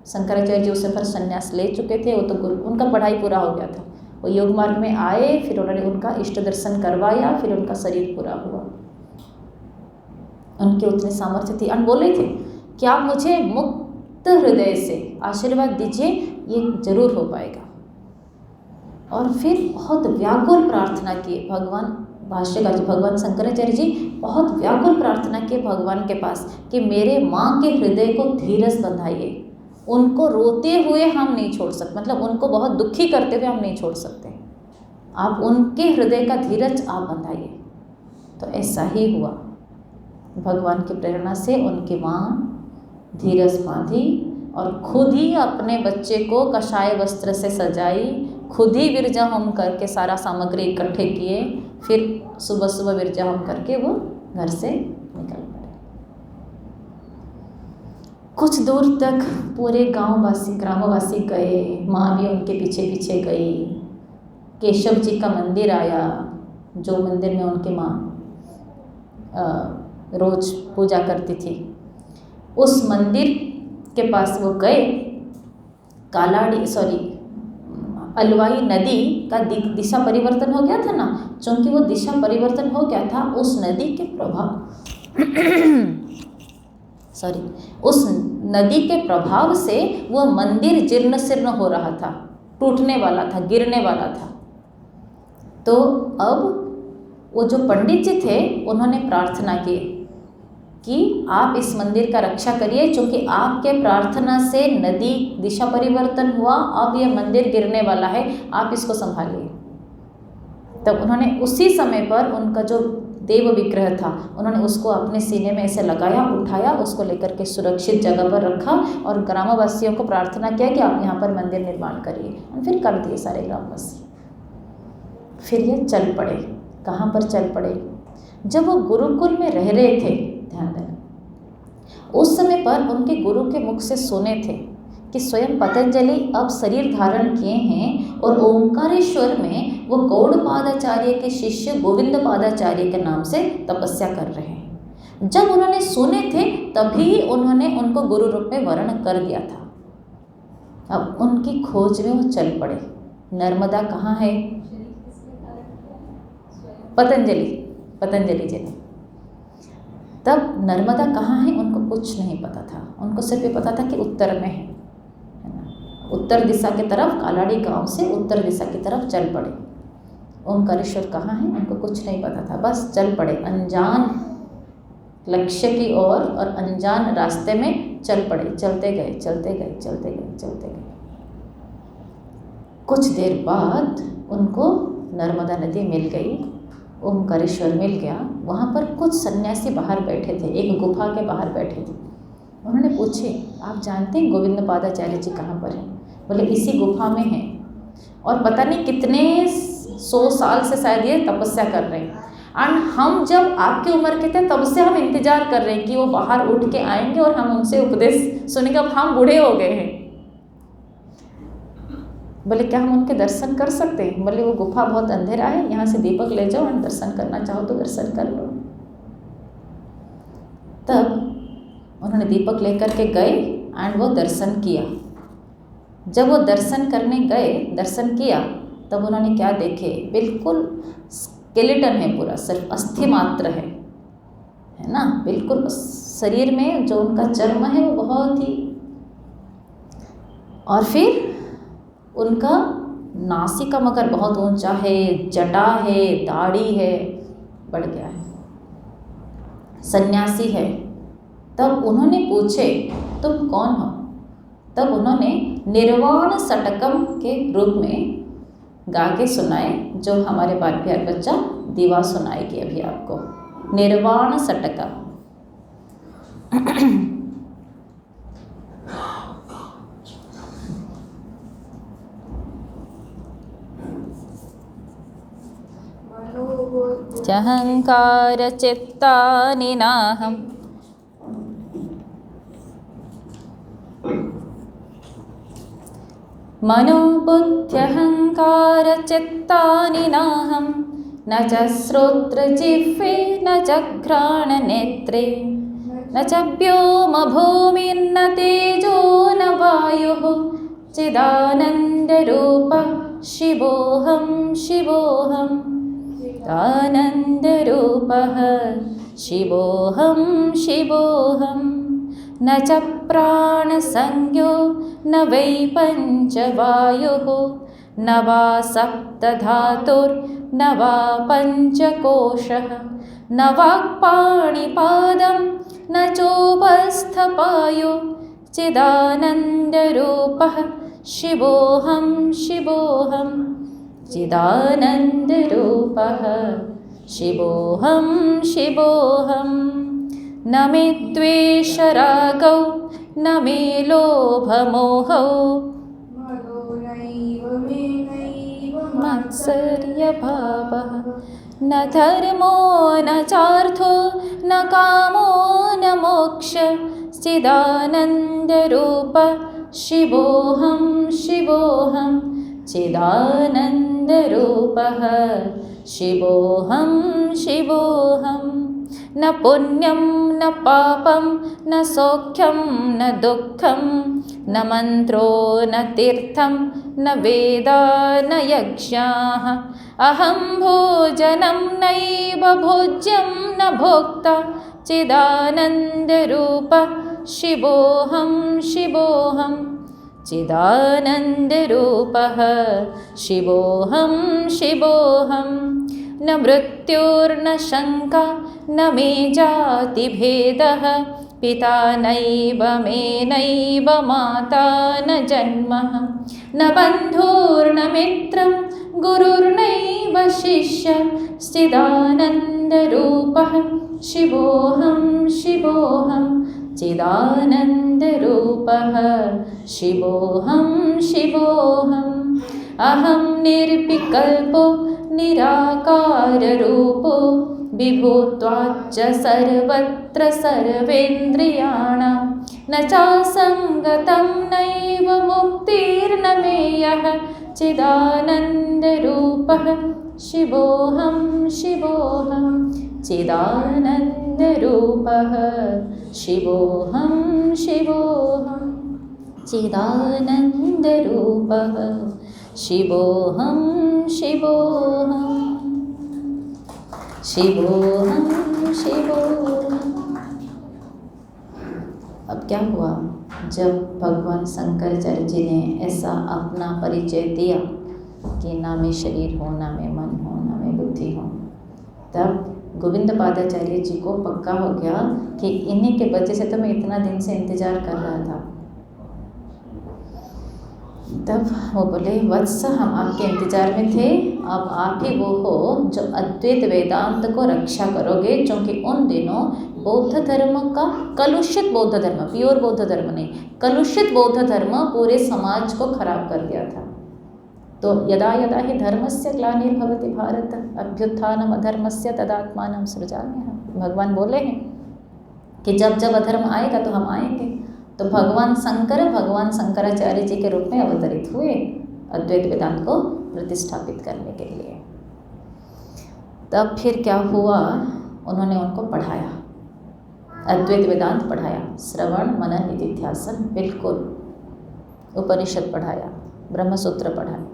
शंकराचार्य जी उस समय पर संन्यास ले चुके थे, वो तो उनका पढ़ाई पूरा हो गया था। वो योग मार्ग में आए, फिर उन्होंने उनका इष्ट दर्शन करवाया, फिर उनका शरीर पूरा हुआ। उनके उतने सामर्थ्य थी, बोले थे कि आप मुझे मुक्त हृदय से आशीर्वाद दीजिए, ये जरूर हो पाएगा। और फिर बहुत व्याकुल प्रार्थना की भाष्यकार भगवान शंकराचार्य जी बहुत व्याकुल प्रार्थना की भगवान के पास कि मेरे माँ के हृदय को धीरज बंधाइए, उनको रोते हुए हम नहीं छोड़ सकते, मतलब उनको बहुत दुखी करते हुए हम नहीं छोड़ सकते, आप उनके हृदय का धीरज आप बंधाइए। तो ऐसा ही हुआ, भगवान की प्रेरणा से उनकी माँ धीरज बांधी और खुद ही अपने बच्चे को कषाय वस्त्र से सजाई, खुद ही विरजा होम करके सारा सामग्री इकट्ठे किए, फिर सुबह सुबह विरजा होम करके वो घर से निकल पड़े। कुछ दूर तक पूरे ग्रामवासी गए, माँ भी उनके पीछे पीछे गई। केशव जी का मंदिर आया, जो मंदिर में उनकी माँ रोज पूजा करती थी। उस मंदिर के पास वो गए। अलवाई नदी का दिशा परिवर्तन हो गया था ना, चूंकि वो दिशा परिवर्तन हो गया था, उस नदी के प्रभाव से वो मंदिर जीर्ण शीर्ण हो रहा था, टूटने वाला था, गिरने वाला था। तो अब वो जो पंडित जी थे उन्होंने प्रार्थना की कि आप इस मंदिर का रक्षा करिए, क्योंकि आपके प्रार्थना से नदी दिशा परिवर्तन हुआ, अब यह मंदिर गिरने वाला है, आप इसको संभालिए। तब उन्होंने उसी समय पर उनका जो देव विग्रह था, उन्होंने उसको अपने सीने में ऐसे लगाया, उठाया, उसको लेकर के सुरक्षित जगह पर रखा और ग्रामवासियों को प्रार्थना किया कि आप यहाँ पर मंदिर निर्माण करिए। और फिर कर दिए सारे ग्रामवासी। फिर ये चल पड़े। कहाँ पर चल पड़े? जब वो गुरुकुल में रह रहे थे, ध्यान देना, उस समय पर उनके गुरु के मुख से सुने थे कि स्वयं पतंजलि अब शरीर धारण किए हैं और ओंकारेश्वर में वो गौड़पादाचार्य के शिष्य गोविंद पादाचार्य के नाम से तपस्या कर रहे हैं। जब उन्होंने सुने थे तभी उन्होंने उनको गुरु रूप में वर्ण कर दिया था। अब उनकी खोज में वो चल पड़े। नर्मदा कहाँ है? पतंजलि जी ने। तब नर्मदा कहाँ है उनको कुछ नहीं पता था, उनको सिर्फ ये पता था कि उत्तर में है ना। उत्तर दिशा की तरफ, कालाड़ी गांव से उत्तर दिशा की तरफ चल पड़े। ओंकारेश्वर कहाँ है उनको कुछ नहीं पता था, बस चल पड़े अनजान लक्ष्य की ओर और अनजान रास्ते में चल पड़े। चलते गए। कुछ देर बाद उनको नर्मदा नदी मिल गई, ओंकारेश्वर मिल गया। वहाँ पर कुछ सन्यासी बाहर बैठे थे, एक गुफा के बाहर बैठे थे। उन्होंने पूछे, आप जानते हैं गोविंद पादाचार्य जी कहाँ पर हैं? बोले इसी गुफा में हैं, और पता नहीं कितने 100 साल से शायद ये तपस्या कर रहे हैं। एंड हम जब आपकी उम्र के थे तब से हम इंतजार कर रहे हैं कि वो बाहर उठ के आएंगे और हम उनसे उपदेश सुनेंगे। अब हम बूढ़े हो गए हैं। बोले क्या हम उनके दर्शन कर सकते हैं? बोले वो गुफा बहुत अंधेरा है, यहाँ से दीपक ले जाओ और दर्शन करना चाहो तो दर्शन कर लो। तब उन्होंने दीपक लेकर के गए एंड वो दर्शन किया। जब वो दर्शन करने गए, दर्शन किया, तब उन्होंने क्या देखे? बिल्कुल स्केलेटन है, पूरा सिर्फ अस्थि मात्र है ना। बिल्कुल शरीर में जो उनका चर्म है वो बहुत ही, और फिर उनका नासिका मगर बहुत ऊंचा है, जटा है, दाढ़ी है, बढ़ गया है, सन्यासी है। तब उन्होंने पूछे तुम कौन हो? तब उन्होंने निर्वाण षटकम के रूप में गा के सुनाए, जो हमारे बाल प्यार बच्चा दीवा सुनाएगी अभी आपको। निर्वाण षटकम। अहंकार चित्तानि नाहम् मनोबुद्ध्यहंकार चित्तानि नाहम् न च श्रोत्रजिह्वे न च घ्राणनेत्रे न च व्योम भूमिर्न तेजो न वायुः चिदानन्दरूपः शिवोऽहं शिवोऽहम्। आनन्दरूपः शिवोऽहं शिवोऽहं। न च प्राणसंज्ञो न वै पञ्चवायुः न वा सप्तधातुर्न वा पञ्चकोशः न वाक्पाणिपादं न चोपस्थपायो चिदानन्दरूपः शिवोऽहं शिवोऽहं। चिदानन्दरूपः शिवोऽहं शिवोऽहं। न मे द्वेषरागौ न मे लोभमोहौ मत्सर्यभावः न धर्मो न चार्थो न कामो न मोक्ष चिदानन्दरूपः शिवोऽहं शिवोऽहं। चिदानन्दरूपः शिवोऽहं शिवोऽहं। न पुण्यं न पापं न सौख्यं न दुःखं न मन्त्रो न तीर्थं न वेदा न यज्ञाः अहं भोजनं नैव भोज्यं न भोक्ता चिदानन्दरूपः शिवोऽहं शिवोऽहं। चिदानन्दरूपः शिवोऽहं शिवोऽहं। न मृत्युर्न शङ्का न मे जातिभेदः पिता नैव मे नैव माता न जन्मः न बन्धुर्न मित्रं गुरुर्नैव शिष्यः चिदानन्दरूपः शिवोऽहं शिवोऽहं। चिदानन्दरूपः शिवोऽहं शिवोऽहम्। अहं निर्विकल्पो निराकाररूपो विभूत्वाच्च सर्वत्र सर्वेन्द्रियाणां न चासङ्गतं नैव मुक्तिर्न मेयः चिदानन्दरूपः शिवोऽहं शिवोऽहं चिदानन्दरूपः शिवोऽहं शिवोऽहं चिदानन्दरूपः शिवोऽहं शिवोऽहं शिवोऽहं शिवोऽहं। अब क्या हुआ, जब भगवान शंकराचार्य जी ने ऐसा अपना परिचय दिया कि ना मैं शरीर हूँ, ना मैं मन हूँ, ना मैं बुद्धि हूँ, तब गोविंद पादाचार्य जी को पक्का हो गया कि इन्हीं के वजह से तो मैं इतना दिन से इंतजार कर रहा था। तब वो बोले, वत्स हम आपके इंतजार में थे, अब आप ही वो हो जो अद्वैत वेदांत को रक्षा करोगे, क्योंकि उन दिनों बौद्ध धर्म का कलुषित बौद्ध धर्म, प्योर बौद्ध धर्म नहीं, कलुषित बौद्ध धर्म पूरे समाज को खराब कर दिया था। तो यदा यदा ही धर्मस्य ग्लानिर्भवति भारत अभ्युत्थानम अधर्मस्य तदात्मानं सृजाम्यहम्। भगवान बोले हैं कि जब जब अधर्म आएगा तो हम आएंगे। तो भगवान शंकराचार्य जी के रूप में अवतरित हुए अद्वैत वेदांत को प्रतिष्ठापित करने के लिए। तब फिर क्या हुआ, उन्होंने उनको पढ़ाया, अद्वैत वेदांत पढ़ाया, श्रवण मनन निधिध्यासन, बिल्कुल उपनिषद पढ़ाया, ब्रह्मसूत्र पढ़ाया।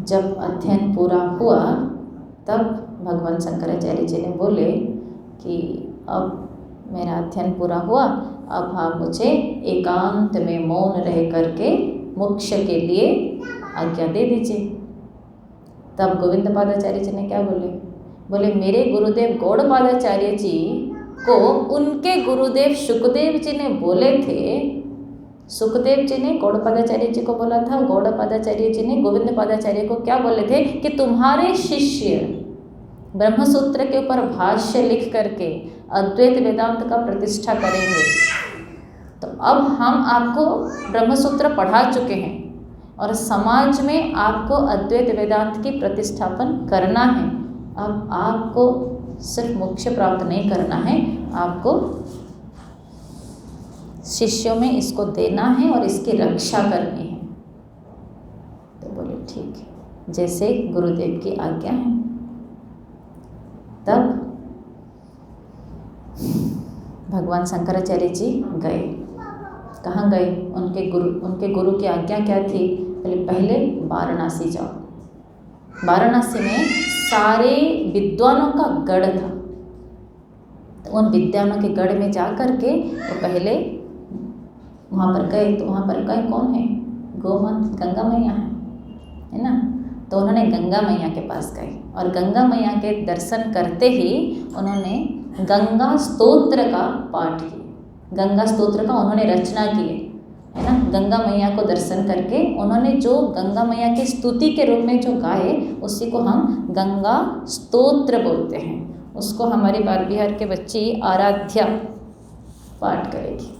जब अध्ययन पूरा हुआ तब भगवान शंकराचार्य जी ने बोले कि अब मेरा अध्ययन पूरा हुआ, अब आप मुझे एकांत में मौन रह करके मोक्ष के लिए आज्ञा दे दीजिए। तब गोविंद पादाचार्य जी ने क्या बोले, बोले मेरे गुरुदेव गौड़पादाचार्य जी को उनके गुरुदेव सुखदेव जी ने बोले थे, सुखदेव जी ने गौड़पादाचार्य जी को बोला था, गौड़पादाचार्य जी ने गोविंद पादाचार्य को क्या बोले थे कि तुम्हारे शिष्य ब्रह्मसूत्र के ऊपर भाष्य लिख करके अद्वैत वेदांत का प्रतिष्ठा करेंगे। तो अब हम आपको ब्रह्मसूत्र पढ़ा चुके हैं और समाज में आपको अद्वैत वेदांत की प्रतिष्ठापन करना है। अब आपको सिर्फ मोक्ष प्राप्त नहीं करना है, आपको शिष्यों में इसको देना है और इसकी रक्षा करनी है। तो बोले ठीक है, जैसे गुरुदेव की आज्ञा है। तब भगवान शंकराचार्य जी गए, कहाँ गए, उनके गुरु की आज्ञा क्या थी, पहले वाराणसी जाओ। वाराणसी में सारे विद्वानों का गढ़ था, तो उन विद्वानों के गढ़ में जा कर के वो पहले वहाँ पर गए। तो वहाँ पर गए कौन है, गोमाता गंगा मैया है ना। तो उन्होंने गंगा मैया के पास गए और गंगा मैया के दर्शन करते ही उन्होंने गंगा स्तोत्र का पाठ किया, गंगा स्तोत्र का उन्होंने रचना की है ना। गंगा मैया को दर्शन करके उन्होंने जो गंगा मैया की स्तुति के रूप में जो गाए, उसी को हम गंगा स्तोत्र बोलते हैं। उसको हमारे बाल बिहार के बच्चे आराध्या पाठ करेगी।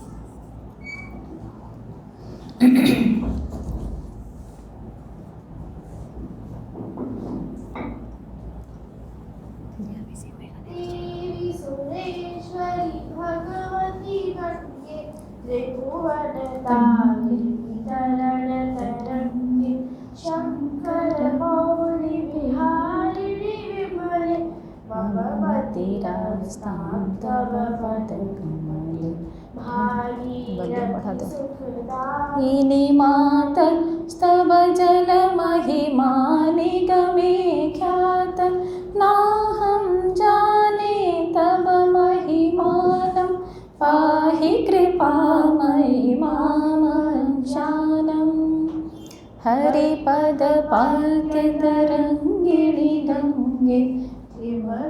देवी सुरेश्वरी भगवती गंगे त्रिभुवन तरंगे शंकर मौली बिहारिणी विमले भगवती रास्तां तव पद कमले भागीरथी सुखदायिनी मात स्तव जल महिमा निगमे ख्यात नाहं जाने तव महिमानं पाहि कृपामयि मामज्ञानम् हरिपद पाद्य तरंगिणी गंगे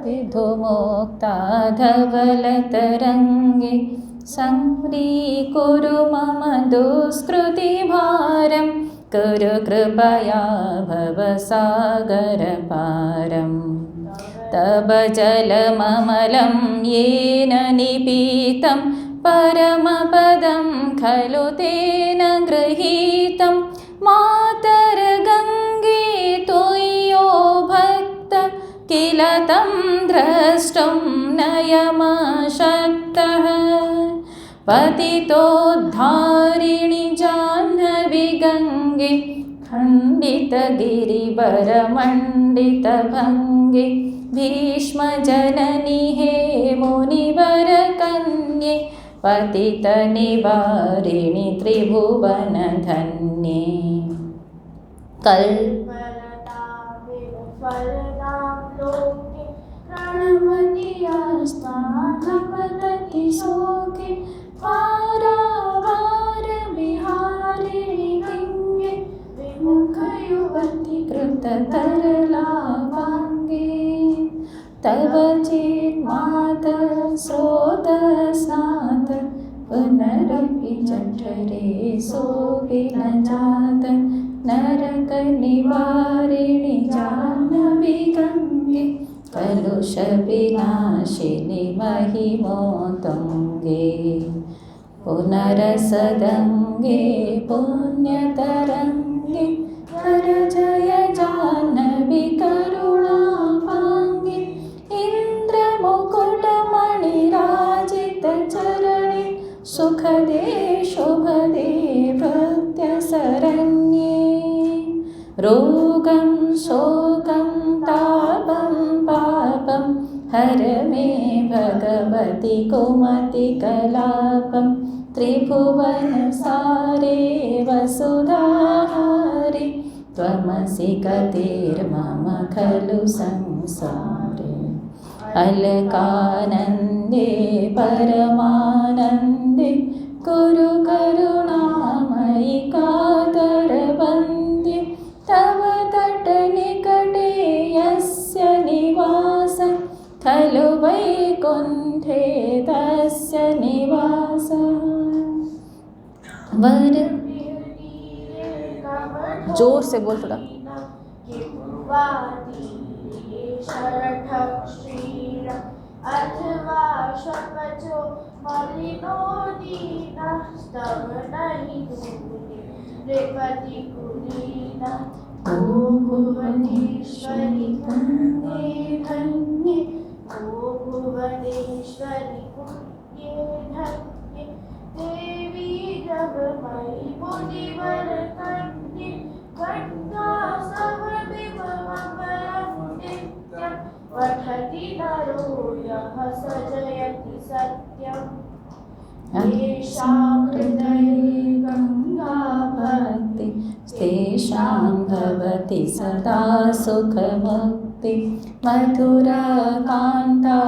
विधुमुक्ता धवल तरंगे संह्रीकुरु मम दुष्कृति भारं कुरु कृपया भवसागरपारम् तब जलममलं येन निपीतं परमपदं खलु तेन गृहीतं मातर्गङ्गे त्वय्यो भक्त किल तं द्रष्टुं नयमशक्तः पतितोद्धारिणि जाह्नवी गङ्गे खण्डितगिरिवरमण्डितभङ्गे भीष्मजननि हे मुनिवरकन्ये पतितनिवारिणि त्रिभुवनधन्ये प्रणमतियास्तानपतति शोके पारावारविहारिणि गङ्गे विमुखयुवति कृततरलाभाङ्गे तव चेन्मातः स्रोतस्नात पुनरपि जठरे सोऽपि न जात नरकनिवारिणि जाह्नवी गङ्गे कलुषविनाशिनि महिमोत्तुङ्गे पुनरसदङ्गे पुण्यतरङ्गे करजय जाह्नवी करुणाभाङ्गे इन्द्रमुकुटमणिराजितचरणे सुखदे शुभदे भृत्यशरण्ये रोगं शोकं तापं पापं हर मे भगवति कुमतिकलापं त्रिभुवनसारे वसुधाहारे त्वमसि गतिर्मम खलु संसारे अलकानन्दे परमानन्दे कुरु करुणामयि कातरवन्द्ये तव तटनिकटे यस्य निवासः खलु वैकुण्ठे तस्य निवासः वर जोर से बोल थोड़ा अथवा शपचो मलिनो दीनस्तव नहि दूरे नृपति कुलीन ओ भुवनेश्वरि पुण्ये धन्ये ओ भुवनेश्वरि पुण्ये धन्ये देवी जगमयि मुनिवर कन्ये गङ्गा सवविभवमपरं पठति नरो यः सजयति सत्यम् येषां हृदये गङ्गा भक्ति तेषां भवति सदा सुखमुक्ति मधुरकान्ता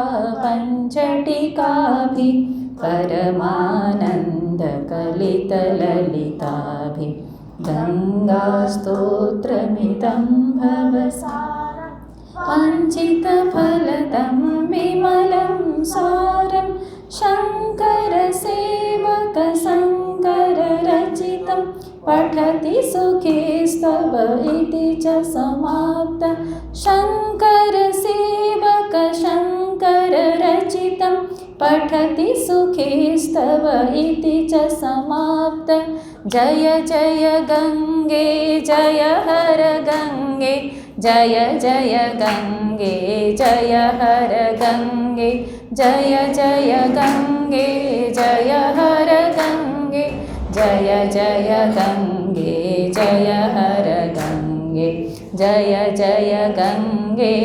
पञ्चटिकाभिः परमानन्दकलितललिताभिः गङ्गास्तोत्रमिदं भवसारम् वाञ्छितफलदं विमलं सारं शङ्करसेवकशङ्कररचितं पठति सुखेस्तव इति च समाप्तं शङ्करसेवकशङ्कररचितं पठति सुखेस्तव इति च समाप्तं जय जय गङ्गे जय हर गङ्गे जय जय गङ्गे जय हर गङ्गे जय जय गङ्गे जय हर गङ्गे जय जय गङ्गे जय हर गङ्गे जय जय गङ्गे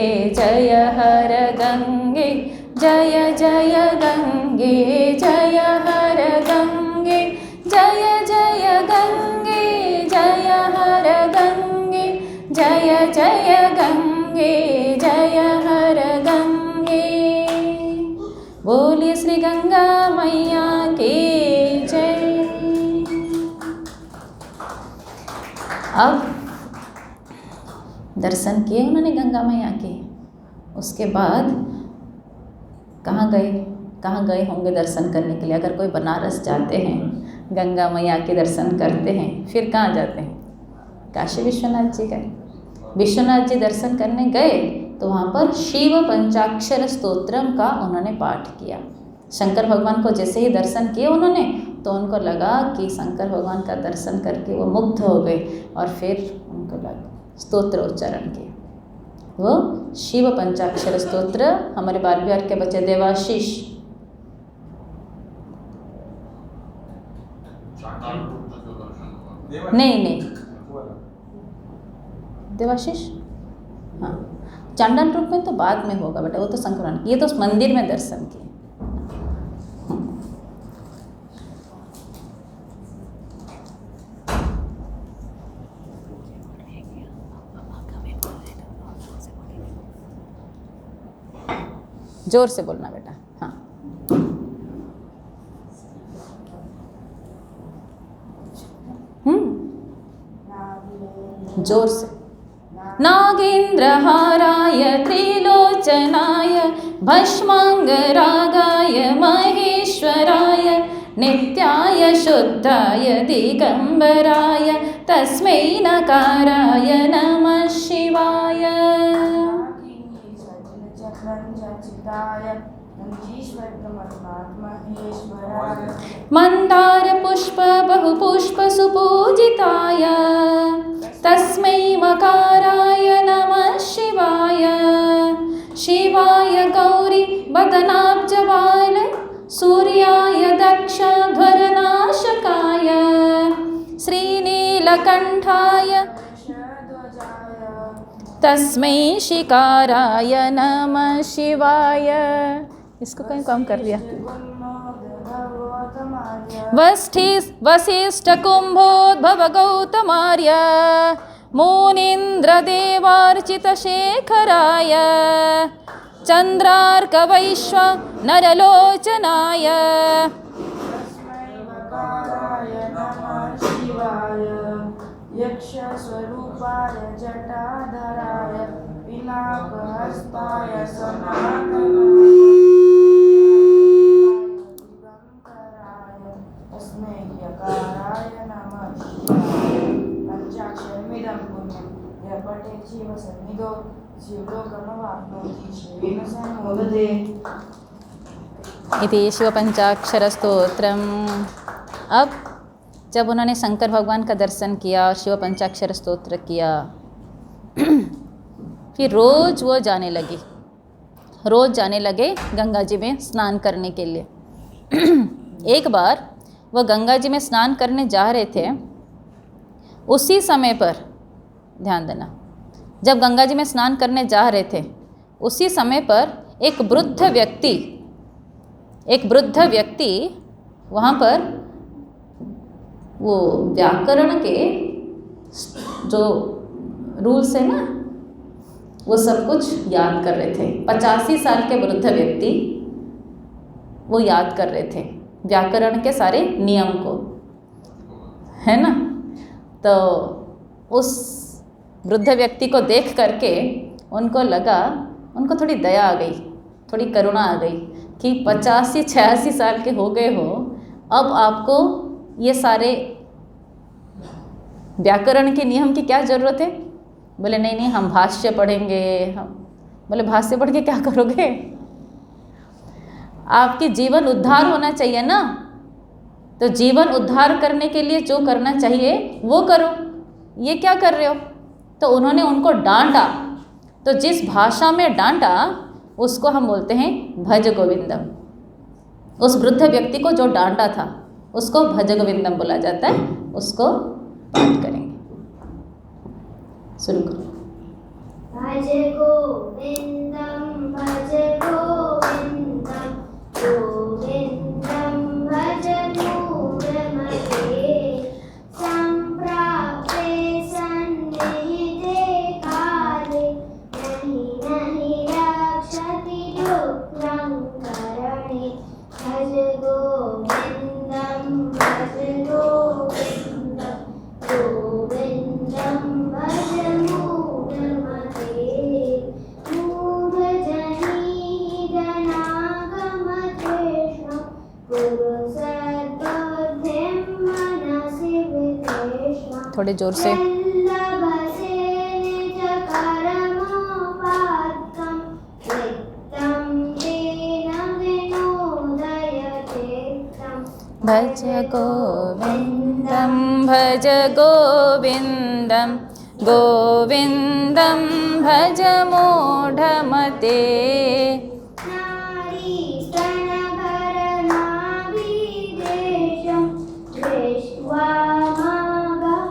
जय हर गङ्गे जय जय गङ्गे जय हर गङ्गे जय जय गङ्गे जय हर गङ्गे जय जय गङ्गे जय हर गङ्गे बोलिए श्री गंगा मैया की जय। अब दर्शन किए उन्होंने गंगा मैया के, उसके बाद कहाँ गए होंगे दर्शन करने के लिए। अगर कोई बनारस जाते हैं गंगा मैया के दर्शन करते हैं, फिर कहाँ जाते हैं? काशी विश्वनाथ जी गए। विश्वनाथ जी दर्शन करने गए तो वहाँ पर शिव पंचाक्षर स्तोत्रम का उन्होंने पाठ किया। शंकर भगवान को जैसे ही दर्शन किए उन्होंने, तो उनको लगा कि शंकर भगवान का दर्शन करके वो मुग्ध हो गए, और फिर उनको लगा स्तोत्र उच्चारण किया। वो शिव पंचाक्षर स्तोत्र हमारे बाल विहार के बच्चे देवाशीष नहीं देवाशीष, हाँ चांडाल रूप में तो बाद में होगा बेटा, वो तो संक्रांत, ये तो मंदिर में दर्शन किए। जोर से बोलना बेटा, हाँ। जोर से। नागेन्द्रहाराय त्रिलोचनाय भस्मांगरागाय महेश्वराय नित्याय शुद्धाय दिगंबराय तस्मै नकाराय नमः शिवाय। मंदार पुष्प बहुपुष्प सुपूजिताय तस्मै मकाराय नमः शिवाय। शिवाय गौरी वदनाब्जबाल सूर्याय दक्षध्वरनाशकाय श्रीनीलकंठाय तस्मै शिकाराय नमः शिवाय। इसको कहीं कम कर दिया। वसिष्ठ कुंभोद्भव गौतमार्य मुनीन्द्रदेवार्चित शेखराय चंद्रार्क वैश्व नरलोचनाय यक्ष स्वरूपाय जटाधराय पिनाकहस्ताय सनातनाय तस्मै यकाराय नमः शिवाय। पंचाक्षरमिदं पुण्यं यः पठेत् जीवसन्निधौ शिवलोकमवाप्नोति शिवेन सम्मोदते। इति शिव पंचाक्षर स्तोत्रम। अब जब उन्होंने शंकर भगवान का दर्शन किया और शिव पंचाक्षर स्तोत्र किया, फिर रोज़ वो जाने लगे गंगा जी में स्नान करने के लिए। एक बार वह गंगा जी में स्नान करने जा रहे थे, उसी समय पर ध्यान देना, जब गंगा जी में स्नान करने जा रहे थे उसी समय पर एक वृद्ध व्यक्ति वहाँ पर वो व्याकरण के जो रूल्स है ना, वो सब कुछ याद कर रहे थे। 85 साल के वृद्ध व्यक्ति वो याद कर रहे थे व्याकरण के सारे नियम को, है ना। तो उस वृद्ध व्यक्ति को देख करके उनको थोड़ी दया आ गई, थोड़ी करुणा आ गई कि 85-86 साल के हो गए हो, अब आपको ये सारे व्याकरण के नियम की क्या ज़रूरत है। बोले नहीं हम भाष्य पढ़ेंगे। हम बोले भाष्य पढ़ के क्या करोगे, आपकी जीवन उद्धार होना चाहिए ना, तो जीवन उद्धार करने के लिए जो करना चाहिए वो करो, ये क्या कर रहे हो। तो उन्होंने उनको डांटा, तो जिस भाषा में डांटा उसको हम बोलते हैं भज गोविंदम। उस वृद्ध व्यक्ति को जो डांटा था उसको भज गोविंदम बोला जाता है। उसको पाठ करेंगे, शुरू करो। भज गोविंदम भज गोविंदम गोविंदम भज मूढ़मते संप्राप्ते सन्निहिते काले नहि रक्षति दुःखं करणे। भज गोविंदम भज गोविंदम गोविंदम भज मूढ़मते मूढ़जनीगणागमकृष्ण कुरु सद्बुद्धिं मनसि विकृष्ण। थोड़े जोर से। वल्लभसे निजकरमोपात्तं वित्तं येन विनोदयचित्तं। भज गोविंदम भज गोविंदम गोविंदम भज मूढ़मते। नारीस्तनभरनाभिदेशं दृष्ट्वा मागं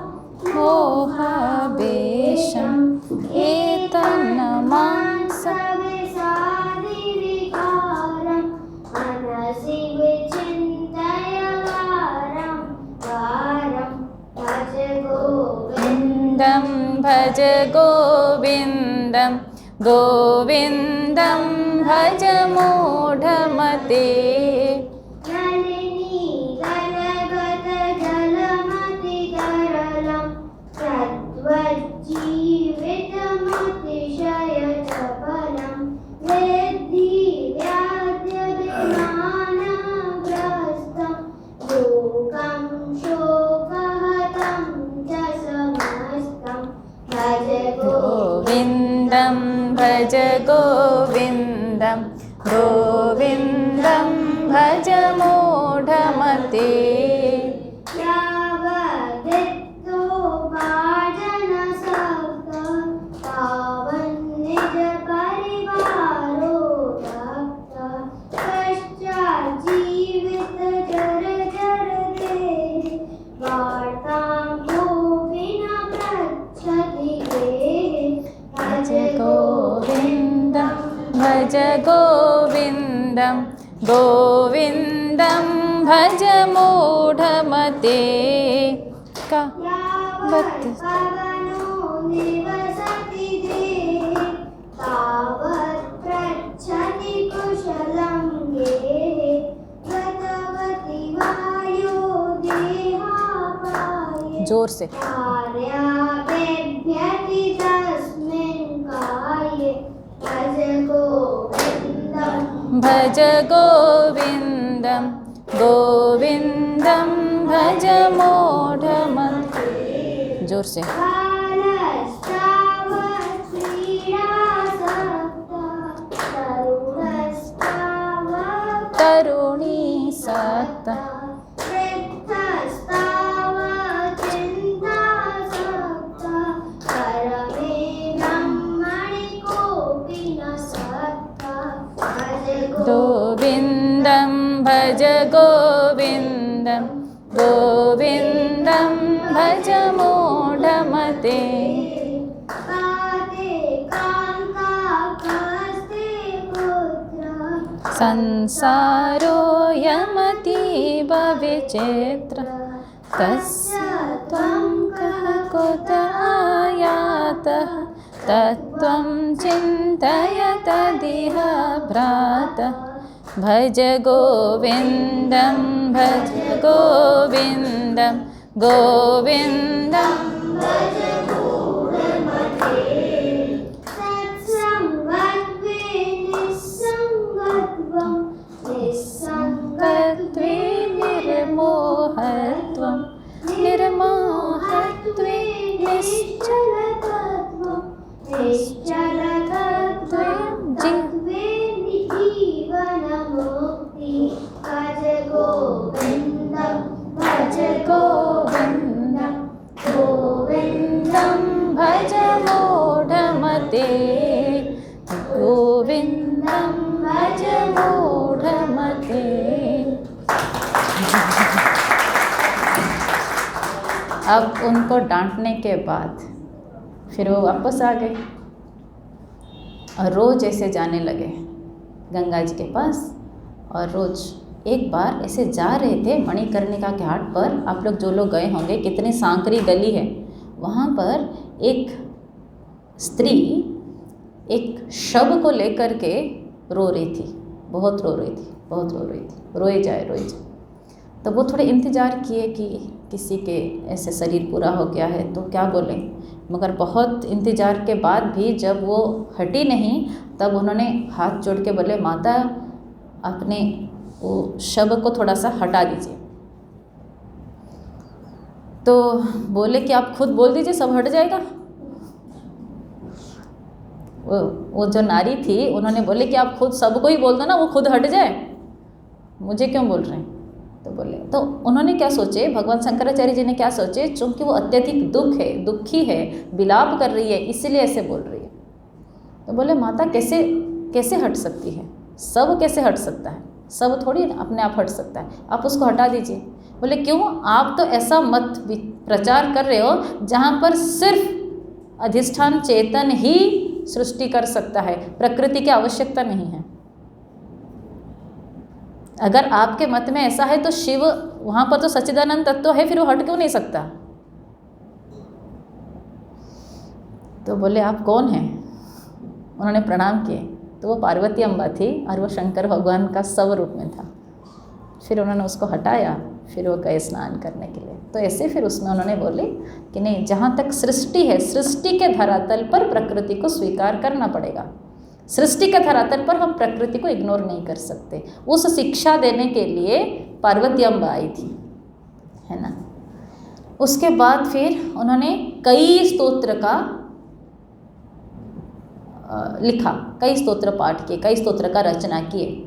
भज गोविन्दं गोविन्दं भज मूढमते नलिनी गलगत जलमति तरलं तद्वज्जीवितमतिशय चपलं वेद्धि व्याध्यविमानग्रस्तं लोकं शोकहतं च समस्तं भज गोविन्दं भज गोविन्दं गोविन्दं भज मूढमते यावदित्तोपार्जनसक्त तावन्निजपरिवारो रक्त पश्चाज्जीवितजर्जरदेः वार्तां कोऽपि न पृच्छति देः भज गोविन्दं भज गोविन्दं गोविन्दं भज मूढमते का यावत् पवनो निवसति देहे तावत् पृच्छति कुशलं गेहे गतवति वायो देहापाये जोर से कार्याभ्यति तस्मिन् काये भज गोविन्दं भज गोविन्दं गोविन्दं भज मूढमते जोर से बालस्तावत् क्रीडासक्तः तरुणस्तावत् तरुणी सक्त वृद्धस्तावत् चिन्तासक्तः परमे ब्रह्मणि कोऽपि न सक्तः भज गोविन्दं भज गोविन्दं गोविन्दं भज मूढमते पाते कान्ताकस्ते पुत्रः संसारोऽयमतीव विचित्र तस्य त्वं कः कुत आयातः तत्त्वं चिन्तय तदिह भ्रातः भज गोविन्दं भज गोविन्दं गोविन्दं सत्सङ्गत्वे निस्सङ्गत्वं निस्सङ्गत्वे निर्मोहत्वं निर्मोहत्वे निश्चलतत्वं निश्चलतत्वे जीवनमुक्ति भज गोविन्दं भज गोविन्दं गोविन्दं भज मूढमते गोविन्दं भज मूढमते। अब उनको डांटने के बाद फिर वो वापस आ गए और रोज़ ऐसे जाने लगे गंगा जी के पास। और रोज़ एक बार ऐसे जा रहे थे मणिकर्णिका के घाट पर। आप लोग जो लोग गए होंगे, कितनी सांकरी गली है, वहाँ पर एक स्त्री एक शव को लेकर के रो रही थी, बहुत रो रही थी, बहुत रो रही थी, रोए जाए रोए जाए। तो वो थोड़े इंतज़ार किए कि किसी के ऐसे शरीर पूरा हो गया है तो क्या बोले, मगर बहुत इंतज़ार के बाद भी जब वो हटी नहीं तब उन्होंने हाथ जोड़ के बोले, माता अपने वो शव को थोड़ा सा हटा दीजिए। तो बोले कि आप खुद बोल दीजिए, सब हट जाएगा। वो जो नारी थी उन्होंने बोले कि आप खुद सबको ही बोल दो ना, वो खुद हट जाए, मुझे क्यों बोल रहे हैं। तो बोले, तो उन्होंने क्या सोचे, भगवान शंकराचार्य जी ने क्या सोचे, चूँकि वो अत्यधिक दुखी है, विलाप कर रही है, इसीलिए ऐसे बोल रही है। तो बोले, माता कैसे कैसे हट सकती है, सब कैसे हट सकता है, सब थोड़ी अपने आप हट सकता है, आप उसको हटा दीजिए। बोले क्यों, आप तो ऐसा मत प्रचार कर रहे हो जहाँ पर सिर्फ अधिष्ठान चेतन ही सृष्टि कर सकता है, प्रकृति की आवश्यकता नहीं है। अगर आपके मत में ऐसा है तो शिव वहाँ पर तो सच्चिदानंद तत्व है, फिर वो हट क्यों नहीं सकता। तो बोले आप कौन हैं? उन्होंने प्रणाम किए तो वो पार्वती अम्बा थी और वो शंकर भगवान का स्व रूप में था। फिर उन्होंने उसको हटाया, फिर वो गए स्नान करने के लिए। तो ऐसे फिर उसमें उन्होंने बोले कि नहीं, जहाँ तक सृष्टि है, सृष्टि के धरातल पर प्रकृति को स्वीकार करना पड़ेगा। सृष्टि के धरातल पर हम प्रकृति को इग्नोर नहीं कर सकते। उस शिक्षा देने के लिए पार्वती अम्बा आई थी, है ना। उसके बाद फिर उन्होंने कई स्तोत्र का लिखा, कई स्तोत्र पाठ किए, कई स्तोत्र का रचना किए।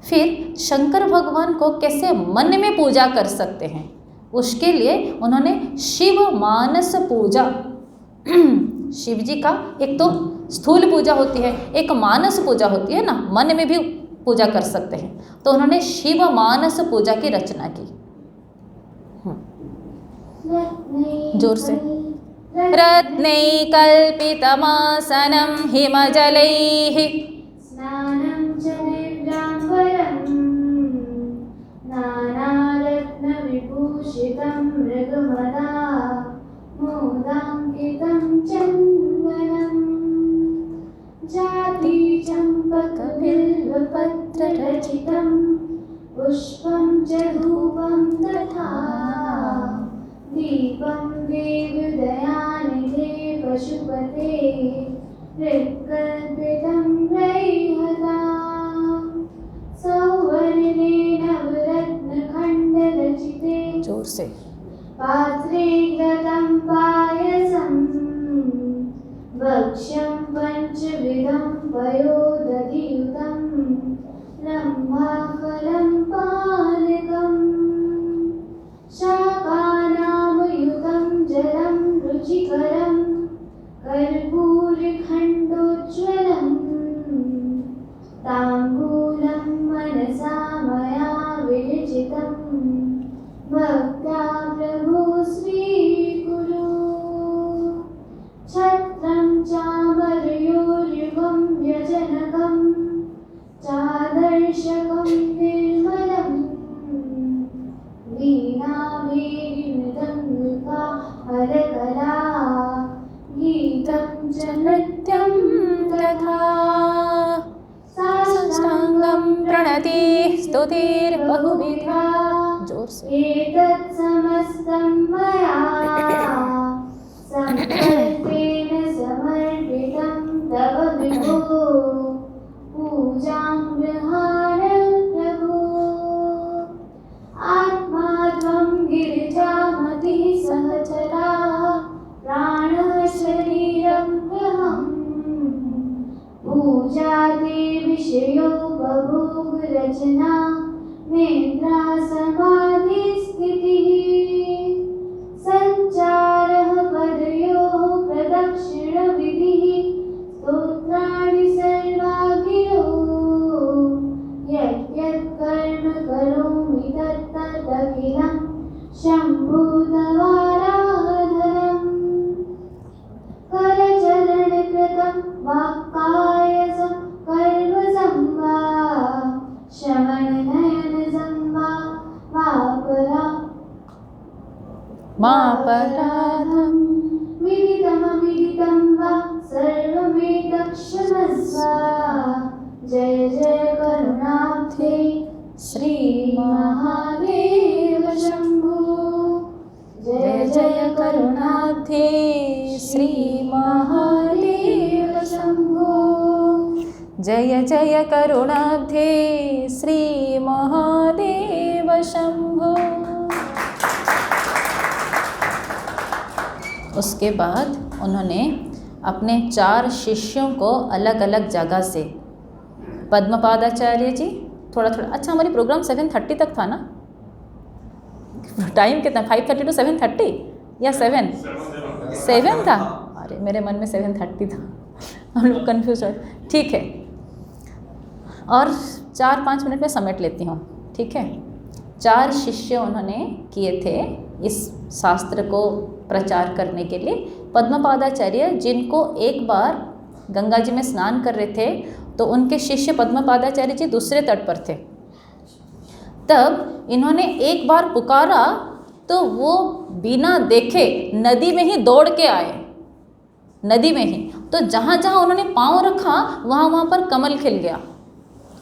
फिर शंकर भगवान को कैसे मन में पूजा कर सकते हैं, उसके लिए उन्होंने शिव मानस पूजा शिव जी का एक तो स्थूल पूजा होती है, एक मानस पूजा होती है ना, मन में भी पूजा कर सकते हैं। तो उन्होंने शिव मानस पूजा की रचना की। जोर से। रत्नैकल्पितमासनं हिमजलैः स्नानं च निर्व्याम्बरं नानारत्नविभूषितं मृगमदा मोदाङ्कितं चन्दनं जातिचम्पकबिल्वपत्ररचितं पुष्पं च धूपं तथा दीपं देवदयानिधे पशुपते हृत्कल्पितं रैहता सौवर्णे नवरत्नखण्डरचिते जोर से। पात्रे घृतं पायसं भक्ष्यं पञ्चविधं पयोदधियुतं रम्भाफलं पानकम् शाकानामयुतं जलं रुचिकरं कर्पूरखण्डोज्ज्वलं ताम्बूलं मनसा मया विरचितं भक्त्या प्रभो स्वीकुरु छत्रं चामरयोर्युगं व्यजनकं चादर्शकं निर्मलम् वीणामेरिमृदङ्गुका हरकला गीतं च नृत्यं तथा साष्टाङ्गं प्रणति स्तुतिर्बहुविधा। जोर से। एतत् समस्तं मया संकल्पेन समर्पितं तव विभो पूजां गृहाण प्रभो आत्मा त्वं गिरिजामतिः सहचरा प्राणः शरीरं गृहम् पूजा ते विषयोपभोगरचना निद्रा समाधिस्थितिः सञ्चारः पदयोः प्रदक्षिणविधिः स्तोत्राणि सर्वा गिरो यत् कर्म करोमि तत्तदखिलं शम्भुतवाराधनम् करचरणकृतं वाक्कायसं कर्मसं वा श्रवणनयनसं वा मापराधं विदितमविदितं वा सर्वमेतत्क्षमस्व जय जय करुणाब्धे श्रीमहादेव शम्भो जय जय करुणाब्धे श्रीमहादेव शम्भो जय जय करुणाब्धे श्रीमहादेव शम्भो। उसके बाद उन्होंने अपने 4 शिष्यों को अलग अलग जगह से, पद्मपादाचार्य जी थोड़ा थोड़ा, अच्छा हमारी प्रोग्राम 7:30 तक था ना, टाइम कितना 5:30 to 7:30 या 7 था? अरे मेरे मन में 7:30 था, हम लोग कन्फ्यूज हो। ठीक है, और 4-5 मिनट में समेट लेती हूँ, ठीक है। 4 शिष्य उन्होंने किए थे इस शास्त्र को प्रचार करने के लिए। पद्मपादाचार्य जिनको एक बार गंगा जी में स्नान कर रहे थे, तो उनके शिष्य पद्मपादाचार्य जी दूसरे तट पर थे। तब इन्होंने एक बार पुकारा तो वो बिना देखे नदी में ही दौड़ के आए। नदी में ही। तो जहाँ जहाँ उन्होंने पाँव रखा वहाँ वहाँ पर कमल खिल गया।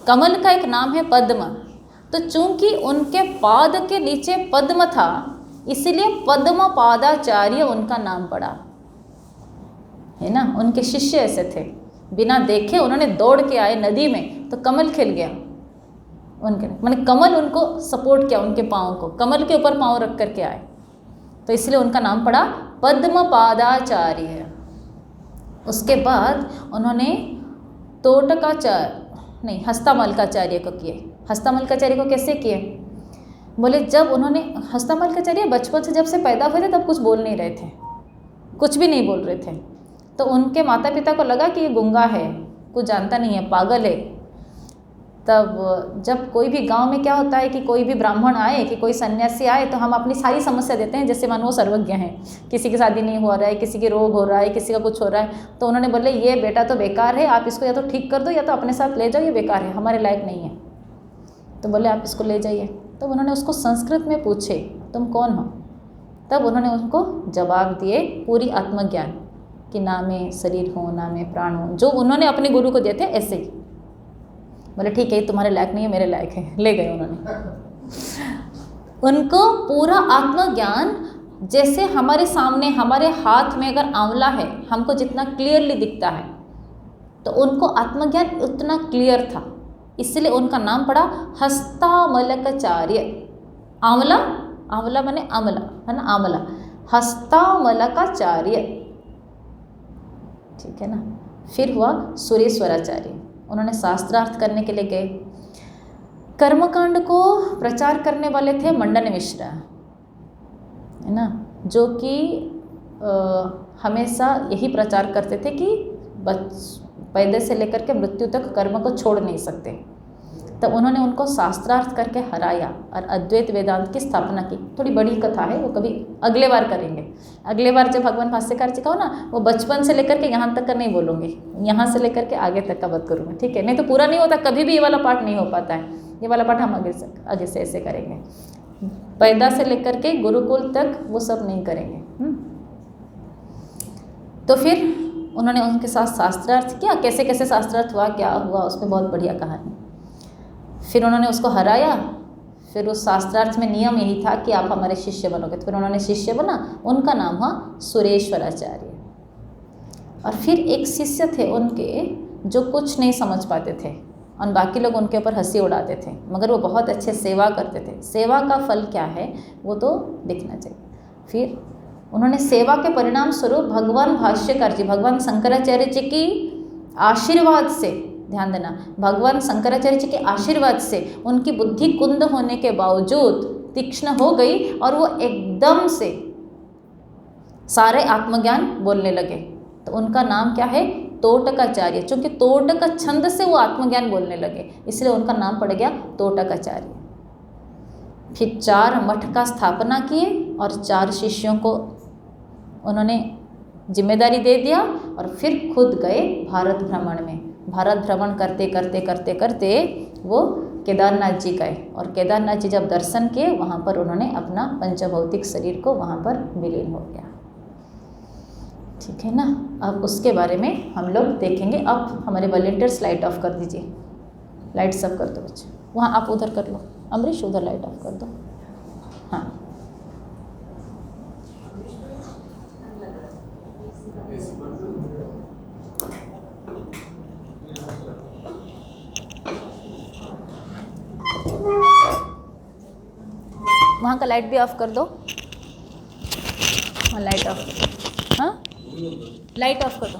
कमल का एक नाम है पद्म। तो चूंकि उनके पाद के नीचे पद्म था, इसलिए पद्म पादाचार्य उनका नाम पड़ा, है ना। उनके शिष्य ऐसे थे, बिना देखे उन्होंने दौड़ के आए नदी में तो कमल खिल गया उनके, मैंने कमल उनको सपोर्ट किया, उनके पाँव को कमल के ऊपर पाँव रख करके आए, तो इसलिए उनका नाम पड़ा पद्म पादाचार्य। उसके बाद उन्होंने हस्तामलकाचार्य को किए। हस्तामलकाचार्य को कैसे किए? बोले जब उन्होंने, हस्तामलकाचार्य बचपन से जब से पैदा हुए थे तब कुछ बोल नहीं रहे थे, कुछ भी नहीं बोल रहे थे। तो उनके माता पिता को लगा कि ये गूंगा है, कुछ जानता नहीं है, पागल है। तब जब कोई भी गांव में क्या होता है कि कोई भी ब्राह्मण आए कि कोई सन्यासी आए तो हम अपनी सारी समस्या देते हैं, जैसे मानो वो सर्वज्ञ हैं। किसी की शादी नहीं हो रहा है, किसी की रोग हो रहा है, किसी का कुछ हो रहा है, तो उन्होंने बोले ये बेटा तो बेकार है, आप इसको या तो ठीक कर दो या तो अपने साथ ले जाओ, ये बेकार है, हमारे लायक नहीं है। तो बोले आप इसको ले जाइए। तब उन्होंने उसको संस्कृत में पूछे तुम कौन हो? तब उन्होंने उनको जवाब दिए पूरी आत्मज्ञान कि ना मैं शरीर हूँ, ना मैं प्राण हूँ, जो उन्होंने अपने गुरु को दिए थे ऐसे ही। बोले ठीक है, तुम्हारे लायक नहीं है, मेरे लायक है, ले गए उन्होंने। उनको पूरा आत्मज्ञान, जैसे हमारे सामने हमारे हाथ में अगर आंवला है, हमको जितना क्लियरली दिखता है, तो उनको आत्मज्ञान उतना क्लियर था, इसलिए उनका नाम पड़ा हस्तामलकाचार्य। आंवला, आंवला माने आंवला, है ना, आंवला, हस्तामलकाचार्य, ठीक है ना। फिर हुआ सुरेश्वराचार्य। उन्होंने शास्त्रार्थ करने के लिए गए। कर्मकांड को प्रचार करने वाले थे मंडन मिश्र, है ना, जो कि हमेशा यही प्रचार करते थे कि पैदा से लेकर के मृत्यु तक कर्म को छोड़ नहीं सकते। तब उन्होंने उनको शास्त्रार्थ करके हराया और अद्वैत वेदांत की स्थापना की। थोड़ी बड़ी कथा है, वो कभी अगले बार करेंगे। अगले बार जब भगवान भाष्यकार जी का हो ना, वो बचपन से लेकर के यहाँ तक का नहीं बोलूँगी, यहाँ से लेकर के आगे तक का बात करूँगी, ठीक है। नहीं तो पूरा नहीं होता, कभी भी ये वाला पार्ट नहीं हो पाता है। ये वाला पार्ट हम आगे से ऐसे करेंगे, पैदा से लेकर के गुरुकुल तक वो सब नहीं करेंगे। तो फिर उन्होंने उनके साथ शास्त्रार्थ किया। कैसे कैसे शास्त्रार्थ हुआ, क्या हुआ, उसमें बहुत बढ़िया कहानी। फिर उन्होंने उसको हराया। फिर उस शास्त्रार्थ में नियम यही था कि आप हमारे शिष्य बनोगे। तो फिर उन्होंने शिष्य बना, उनका नाम हुआ सुरेश्वराचार्य। और फिर एक शिष्य थे उनके जो कुछ नहीं समझ पाते थे और बाकी लोग उनके ऊपर हंसी उड़ाते थे, मगर वो बहुत अच्छे सेवा करते थे। सेवा का फल क्या है वो तो दिखना चाहिए। फिर उन्होंने सेवा के परिणाम स्वरूप भगवान भाष्यकार जी, भगवान शंकराचार्य जी की आशीर्वाद से, ध्यान देना, भगवान शंकराचार्य जी के आशीर्वाद से उनकी बुद्धि कुंद होने के बावजूद तीक्ष्ण हो गई और वो एकदम से सारे आत्मज्ञान बोलने लगे। तो उनका नाम क्या है? तोटकाचार्य। चूँकि तोटक छंद से वो आत्मज्ञान बोलने लगे, इसलिए उनका नाम पड़ गया तोटकाचार्य। फिर 4 मठ का स्थापना किए और 4 शिष्यों को उन्होंने जिम्मेदारी दे दिया और फिर खुद गए भारत भ्रमण में। भारत भ्रमण करते करते करते करते वो केदारनाथ जी गए और केदारनाथ जी जब दर्शन किए, वहाँ पर उन्होंने अपना पंचभौतिक शरीर को वहाँ पर विलीन हो गया। ठीक है ना। अब उसके बारे में हम लोग देखेंगे। अब हमारे वॉलंटियर्स लाइट ऑफ कर दीजिए, लाइट सब कर दो बच्चे। वहाँ आप उधर कर लो, अमरीश उधर लाइट ऑफ कर दो। हाँ, वहाँ का लाइट भी ऑफ कर दो। हाँ, लाइट ऑफ कर दो। हाँ, लाइट ऑफ कर दो।